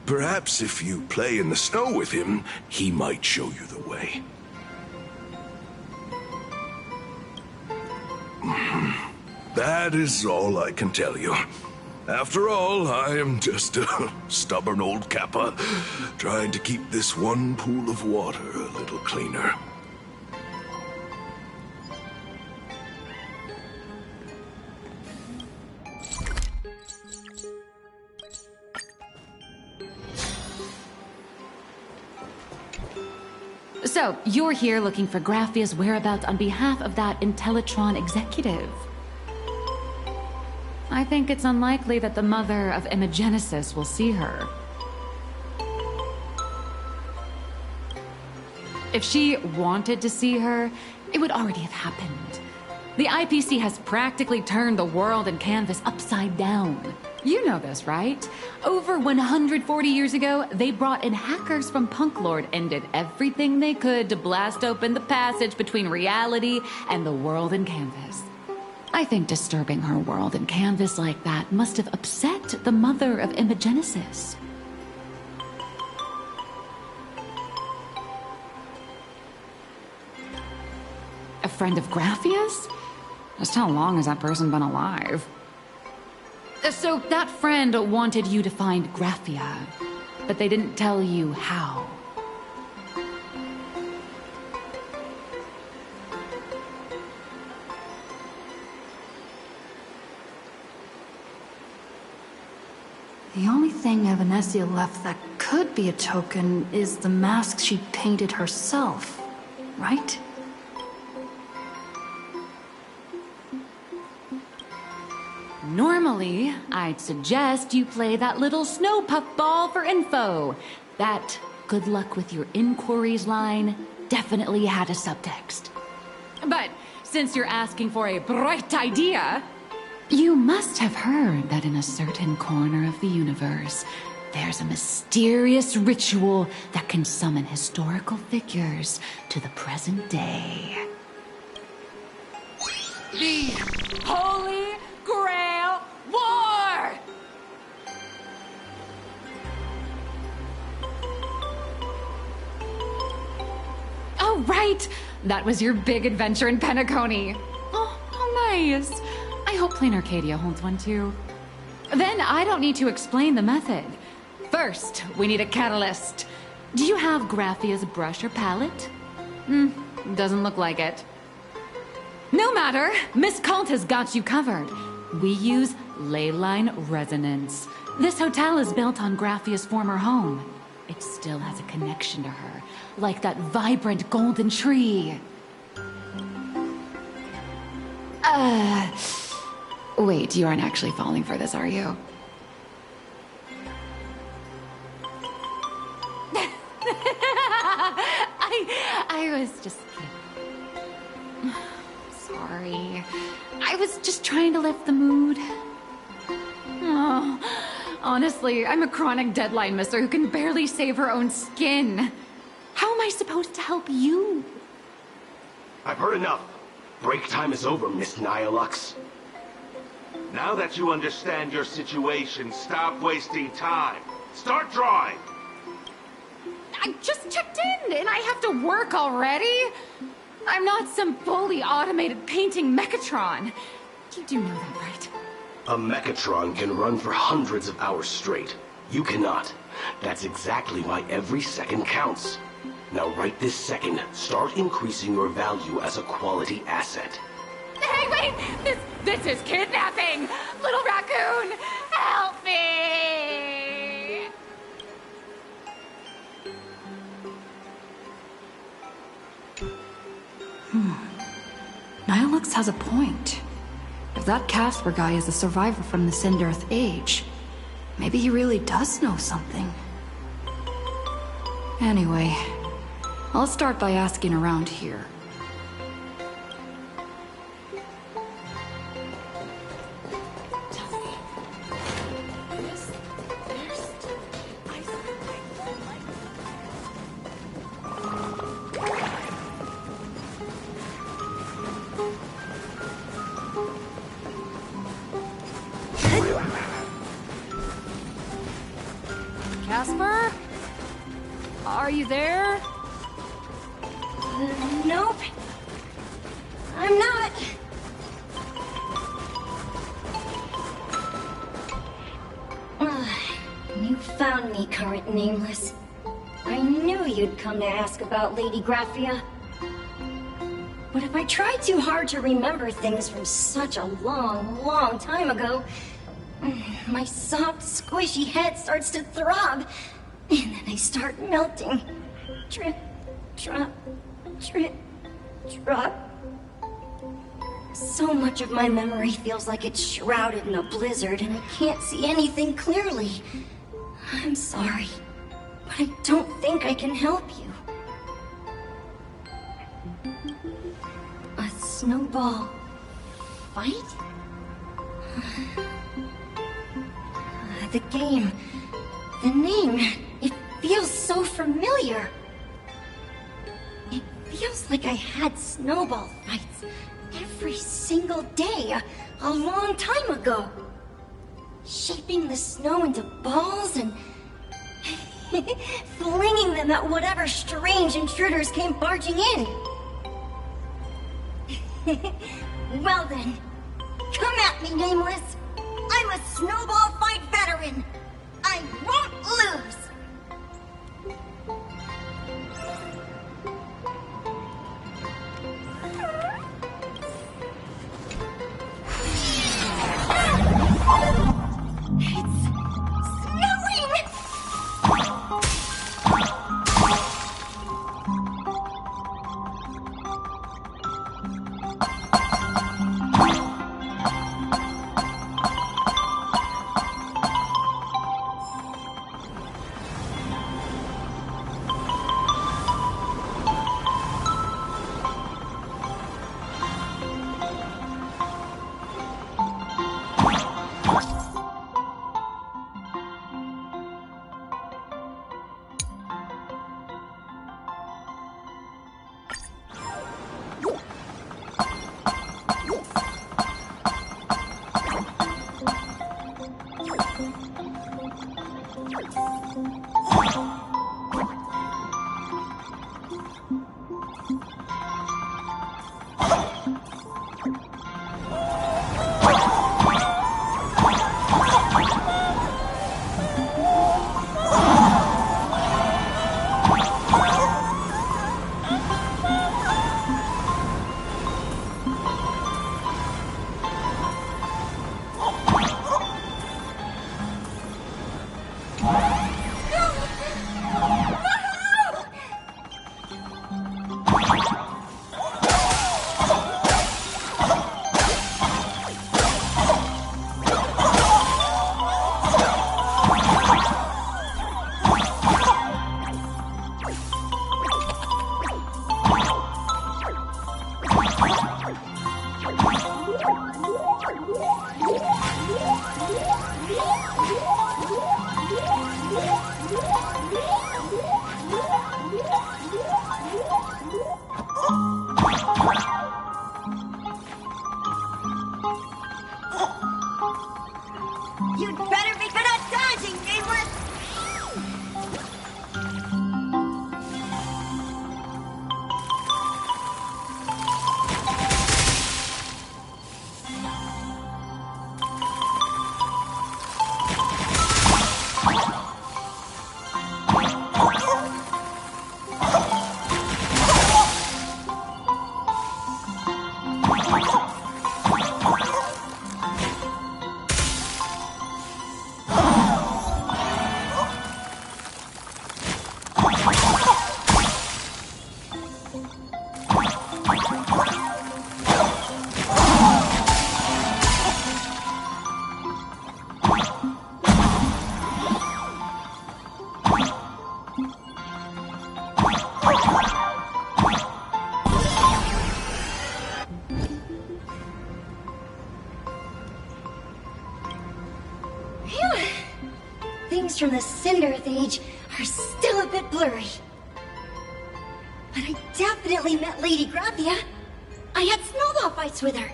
Perhaps if you play in the snow with him, he might show you the way. That is all I can tell you. After all, I am just a stubborn old Kappa, trying to keep this one pool of water a little cleaner. So, you're here looking for Graphia's whereabouts on behalf of that Intellitron executive. I think it's unlikely that the mother of Imogenesis will see her. If she wanted to see her, it would already have happened. The IPC has practically turned the world and canvas upside down. You know this, right? Over 140 years ago, they brought in hackers from Punklord and did everything they could to blast open the passage between reality and the world and canvas. I think disturbing her world in canvas like that must have upset the mother of Imogenesis. A friend of Graphia's? Just how long has that person been alive? So that friend wanted you to find Graphia, but they didn't tell you how. The only thing Evanescia left that could be a token is the mask she painted herself, right? Normally, I'd suggest you play that little snow puff ball for info. That good luck with your inquiries line definitely had a subtext. But since you're asking for a bright idea, you must have heard that in a certain corner of the universe, there's a mysterious ritual that can summon historical figures to the present day. The Holy Grail War! Oh, right! That was your big adventure in Penacony. Oh, how nice. I hope Plain Arcadia holds one too. Then I don't need to explain the method. First, we need a catalyst. Do you have Graphia's brush or palette? Doesn't look like it. No matter, Miss Cult has got you covered. We use ley line resonance. This hotel is built on Graphia's former home. It still has a connection to her, like that vibrant golden tree. Wait, you aren't actually falling for this, are you? I was just kidding. Sorry. I was just trying to lift the mood. Oh, honestly, I'm a chronic deadline misser who can barely save her own skin. How am I supposed to help you? I've heard enough. Break time is over, Miss Nihilux. Now that you understand your situation, stop wasting time. Start drawing! I just checked in, and I have to work already? I'm not some fully automated painting Mechatron. You do know that, right? A Mechatron can run for hundreds of hours straight. You cannot. That's exactly why every second counts. Now right this second, start increasing your value as a quality asset. Hey, wait! This is kidnapping! Little raccoon, help me! Nihilux has a point. If that Casper guy is a survivor from the Sindarth Age, maybe he really does know something. Anyway, I'll start by asking around here. Casper? Are you there? Nope. I'm not. You found me, current nameless. I knew you'd come to ask about Lady Graphia. But if I try too hard to remember things from such a long, long time ago, my soft, squishy head starts to throb, and then I start melting. Drip, drop, drip, drop. So much of my memory feels like it's shrouded in a blizzard, and I can't see anything clearly. I'm sorry, but I don't think I can help you. A snowball fight? The game, the name, it feels so familiar. It feels like I had snowball fights every single day, a long time ago. Shaping the snow into balls and flinging them at whatever strange intruders came barging in. Well then, come at me, Nameless. I'm a snowball fight veteran. I won't lose. You'd better be good at dodging, Nameless! Things from the Cinderth Age are still a bit blurry. But I definitely met Lady Graphia. I had snowball fights with her.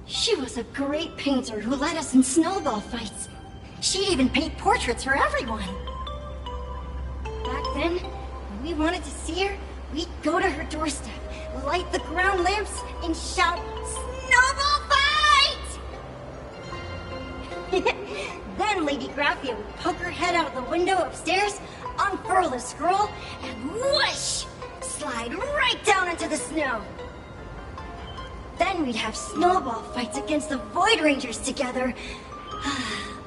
She was a great painter who led us in snowball fights. She'd even paint portraits for everyone. Back then, when we wanted to see her, we'd go to her doorstep, light the ground lamps, and shout, "Snowball fight!" Then Lady Graphia would poke her head out of the window upstairs, unfurl the scroll, and whoosh! Slide right down into the snow. Then we'd have snowball fights against the Void Rangers together,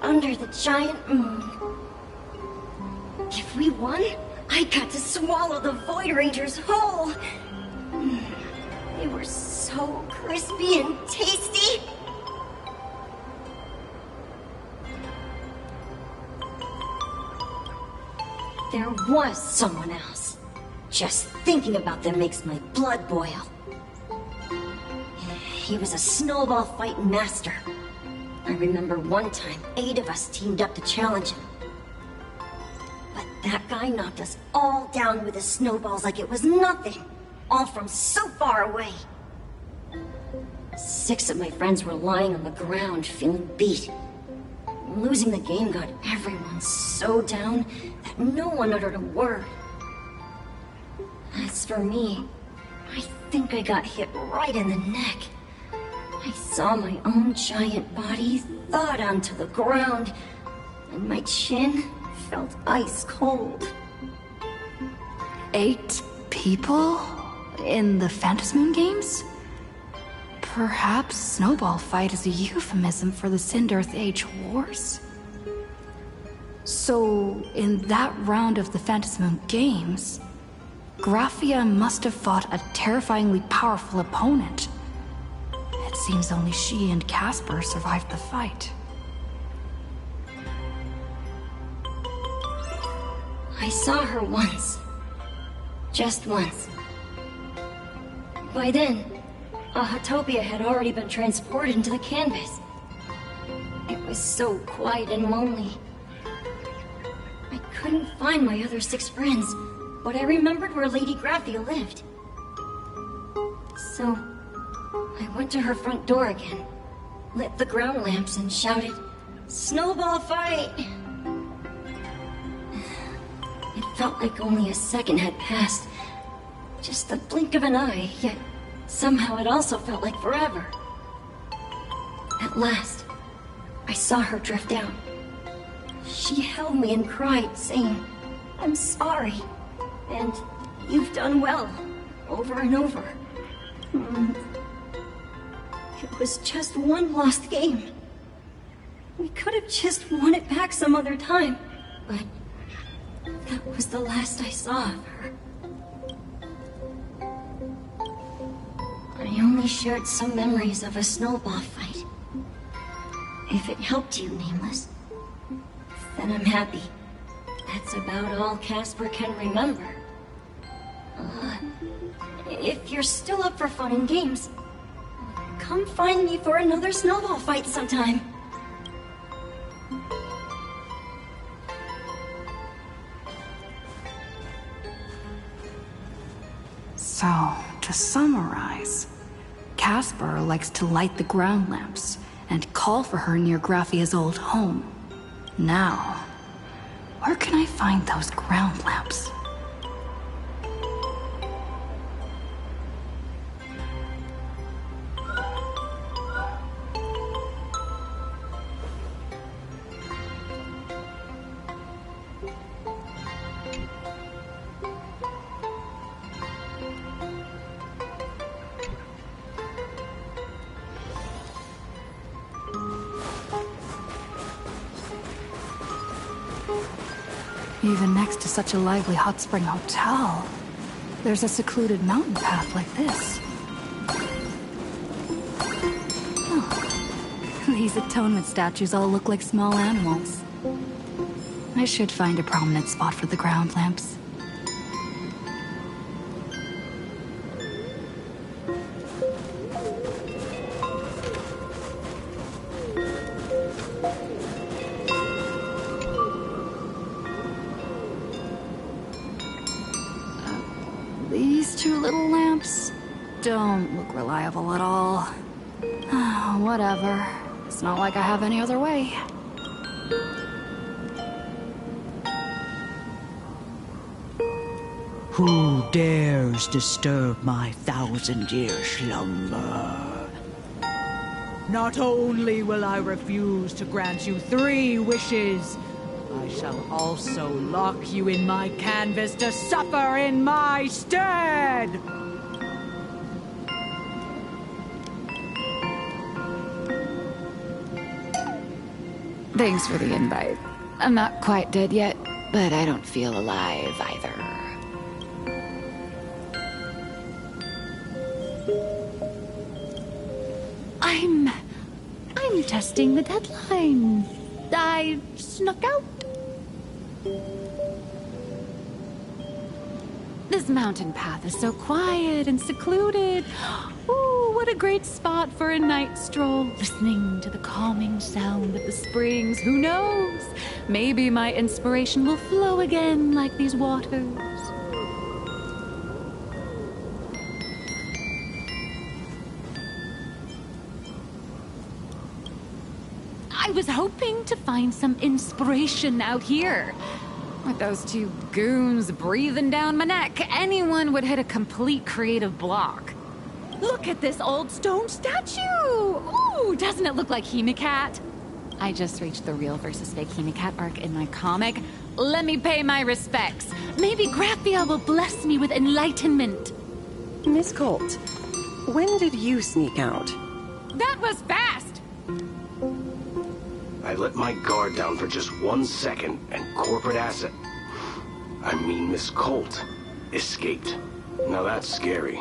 under the giant moon. If we won, I got to swallow the Void Rangers whole. They were so crispy and tasty. There was someone else. Just thinking about them makes my blood boil. He was a snowball fight master. I remember one time 8 of us teamed up to challenge him. But That guy knocked us all down with his snowballs like it was nothing. All from so far away. 6 of my friends were lying on the ground, feeling beat. Losing the game got everyone so down that no one uttered a word. As for me, I think I got hit right in the neck. I saw my own giant body thawed onto the ground, and my chin felt ice cold. 8 people? In the Phantasmoon games? Perhaps Snowball Fight is a euphemism for the Cinderearth Age Wars? So, in that round of the Phantasmoon games, Graphia must have fought a terrifyingly powerful opponent. It seems only she and Casper survived the fight. I saw her once. Just once. By then, a Hotopia had already been transported into the canvas. It was so quiet and lonely. I couldn't find my other 6 friends, but I remembered where Lady Graphia lived. So, I went to her front door again, lit the ground lamps and shouted, "Snowball Fight!" It felt like only a second had passed. Just the blink of an eye, yet somehow it also felt like forever. At last, I saw her drift out. She held me and cried, saying, "I'm sorry, and you've done well," over and over. It was just one lost game. We could have just won it back some other time, but that was the last I saw of her. I only shared some memories of a snowball fight. If it helped you, Nameless, then I'm happy. That's about all Casper can remember. If you're still up for fun and games, come find me for another snowball fight sometime. So, to summarize, Casper likes to light the ground lamps and call for her near Graphia's old home. Now, where can I find those ground lamps? Even next to such a lively hot spring hotel, there's a secluded mountain path like this. Oh. These atonement statues all look like small animals. I should find a prominent spot for the ground lamps. These 2 little lamps don't look reliable at all. Whatever. It's not like I have any other way. Who dares disturb my 1,000-year slumber? Not only will I refuse to grant you 3 wishes, I shall also lock you in my canvas to suffer in my stead! Thanks for the invite. I'm not quite dead yet, but I don't feel alive either. I'm testing the deadline. I snuck out. This mountain path is so quiet and secluded. Ooh, what a great spot for a night stroll, listening to the calming sound of the springs. Who knows? Maybe my inspiration will flow again like these waters. I was hoping to find some inspiration out here. With those two goons breathing down my neck, anyone would hit a complete creative block. Look at this old stone statue! Ooh, doesn't it look like Hemicat? I just reached the real versus fake Hemicat arc in my comic. Let me pay my respects. Maybe Graphia will bless me with enlightenment. Miss Colt, when did you sneak out? That was fast! I let my guard down for just 1 second, and corporate asset, I mean Miss Colt, escaped. Now that's scary.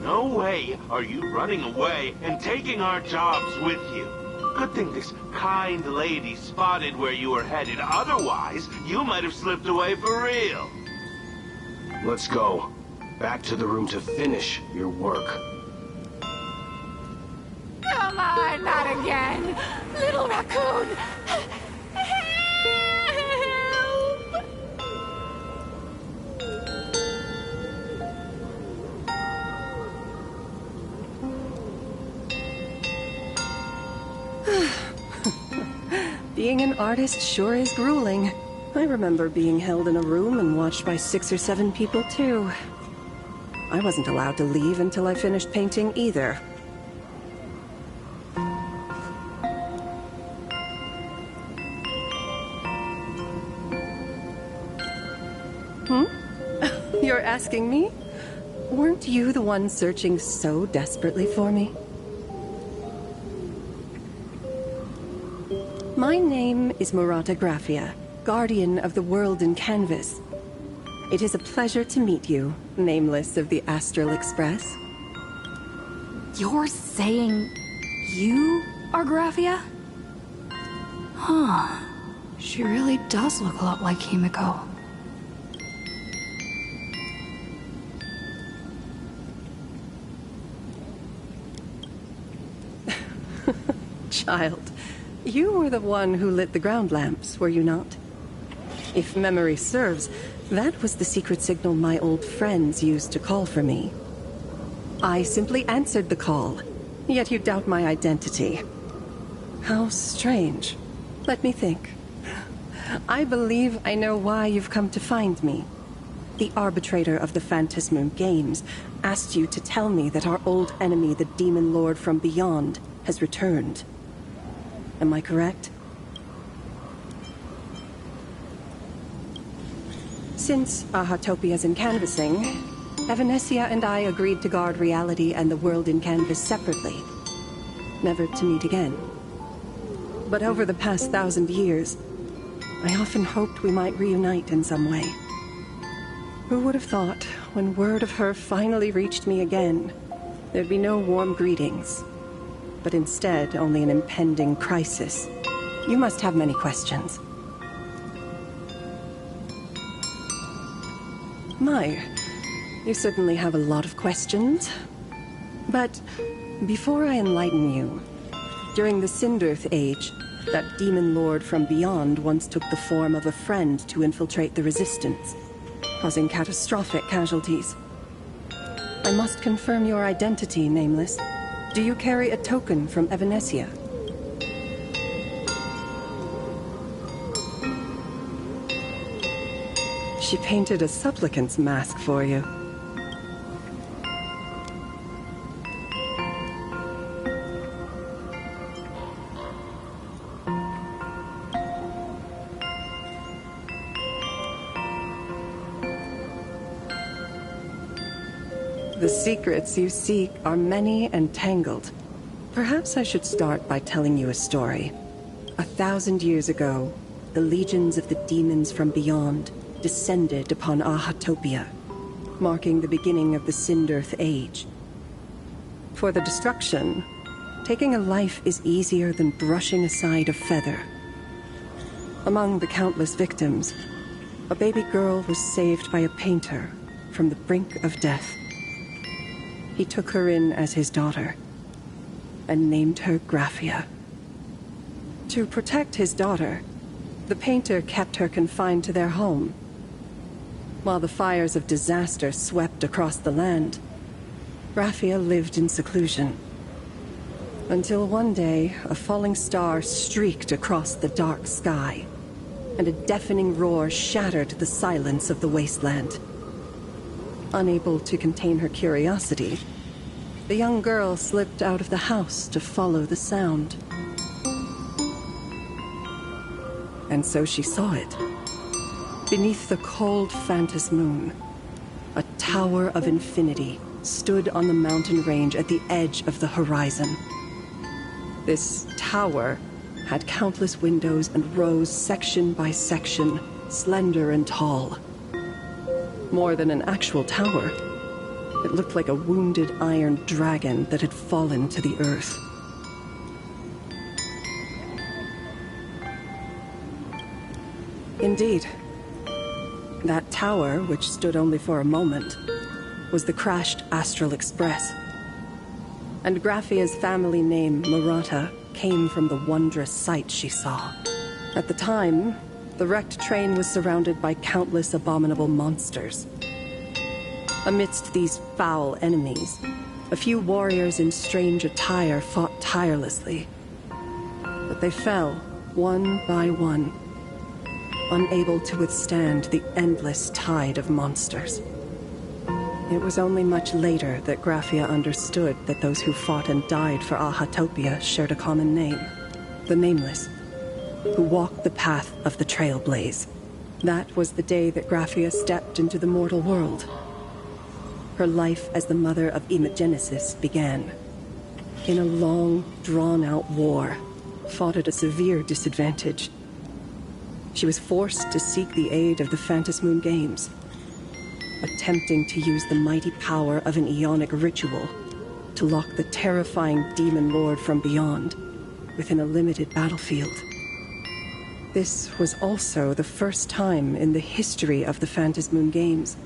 No way are you running away and taking our jobs with you. Good thing this kind lady spotted where you were headed. Otherwise, you might have slipped away for real. Let's go. Back to the room to finish your work. Come on, not again! Little raccoon! Help! Being an artist sure is grueling. I remember being held in a room and watched by 6 or 7 people, too. I wasn't allowed to leave until I finished painting either. You're asking me? Weren't you the one searching so desperately for me? My name is Murata Graphia, guardian of the world in canvas. It is a pleasure to meet you, nameless of the Astral Express. You're saying you are Graphia? Huh. She really does look a lot like Himiko. Child, you were the one who lit the ground lamps, were you not? If memory serves, that was the secret signal my old friends used to call for me. I simply answered the call, yet you doubt my identity. How strange. Let me think. I believe I know why you've come to find me. The arbitrator of the Phantasmoon Games asked you to tell me that our old enemy, the Demon Lord from Beyond, has returned. Am I correct? Since Ahatopia's in canvassing, Evanescia and I agreed to guard reality and the world in canvas separately, never to meet again. But over the past 1,000 years, I often hoped we might reunite in some way. Who would have thought, when word of her finally reached me again, there'd be no warm greetings, but instead only an impending crisis. You must have many questions. My, you certainly have a lot of questions. But before I enlighten you, during the Sindirth Age, that demon lord from beyond once took the form of a friend to infiltrate the Resistance, causing catastrophic casualties. I must confirm your identity, Nameless. Do you carry a token from Evanescia? She painted a supplicant's mask for you. The secrets you seek are many and tangled. Perhaps I should start by telling you a story. 1,000 years ago, the legions of the demons from beyond descended upon Ahatopia, marking the beginning of the Sindirth Age. For the destruction, taking a life is easier than brushing aside a feather. Among the countless victims, a baby girl was saved by a painter from the brink of death. He took her in as his daughter and named her Graphia. To protect his daughter, the painter kept her confined to their home. While the fires of disaster swept across the land, Graphia lived in seclusion. Until one day, a falling star streaked across the dark sky, and a deafening roar shattered the silence of the wasteland. Unable to contain her curiosity, the young girl slipped out of the house to follow the sound. And so she saw it. Beneath the cold Phantos moon, a tower of infinity stood on the mountain range at the edge of the horizon. This tower had countless windows and rose section by section, slender and tall. More than an actual tower, it looked like a wounded iron dragon that had fallen to the earth. Indeed, that tower, which stood only for a moment, was the crashed Astral Express. And Graphia's family name, Murata, came from the wondrous sight she saw. At the time, the wrecked train was surrounded by countless abominable monsters. Amidst these foul enemies, a few warriors in strange attire fought tirelessly. But they fell, one by one, unable to withstand the endless tide of monsters. It was only much later that Graphia understood that those who fought and died for Ahatopia shared a common name, the Nameless, who walked the path of the Trailblaze. That was the day that Graphia stepped into the mortal world. Her life as the mother of Imogenesis began. In a long, drawn-out war, fought at a severe disadvantage. She was forced to seek the aid of the Phantos Moon Games, attempting to use the mighty power of an Ionic ritual to lock the terrifying demon lord from beyond within a limited battlefield. This was also the first time in the history of the Phantos Moon Games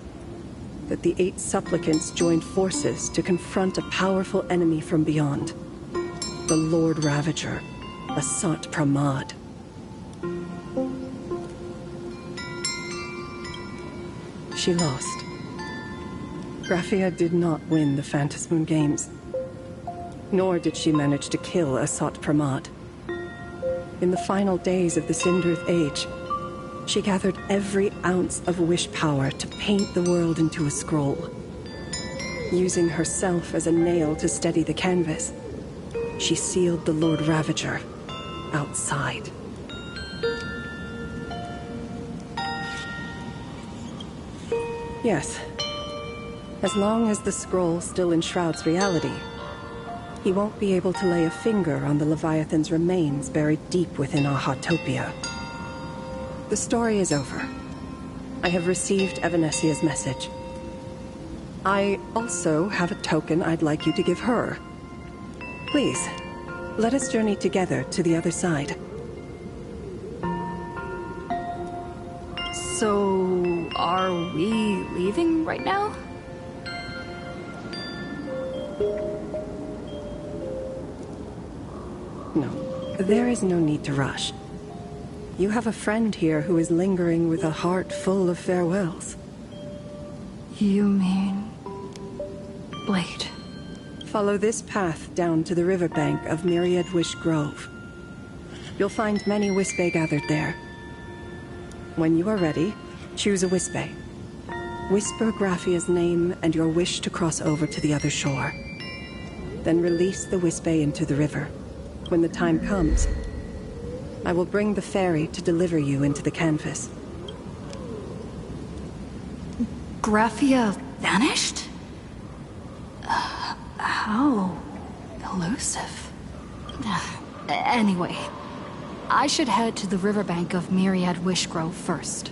that the 8 supplicants joined forces to confront a powerful enemy from beyond, the Lord Ravager, Asat Pramad. She lost. Graphia did not win the Phantos Moon Games, nor did she manage to kill Asat Pramad. In the final days of the Sindrith Age, she gathered every ounce of wish power to paint the world into a scroll. Using herself as a nail to steady the canvas, she sealed the Lord Ravager outside. Yes. As long as the scroll still enshrouds reality, he won't be able to lay a finger on the Leviathan's remains buried deep within Ahatopia. The story is over. I have received Evanesia's message. I also have a token I'd like you to give her. Please, let us journey together to the other side. So, are we leaving right now? No, there is no need to rush. You have a friend here who is lingering with a heart full of farewells. You mean... Blade? Follow this path down to the riverbank of Myriad Wish Grove. You'll find many Wispe gathered there. When you are ready, choose a Wispe. Whisper Graphia's name and your wish to cross over to the other shore. Then release the Wispe into the river. When the time comes, I will bring the ferry to deliver you into the canvas. Graphia vanished? How elusive. Anyway, I should head to the riverbank of Myriad Wishgrove first.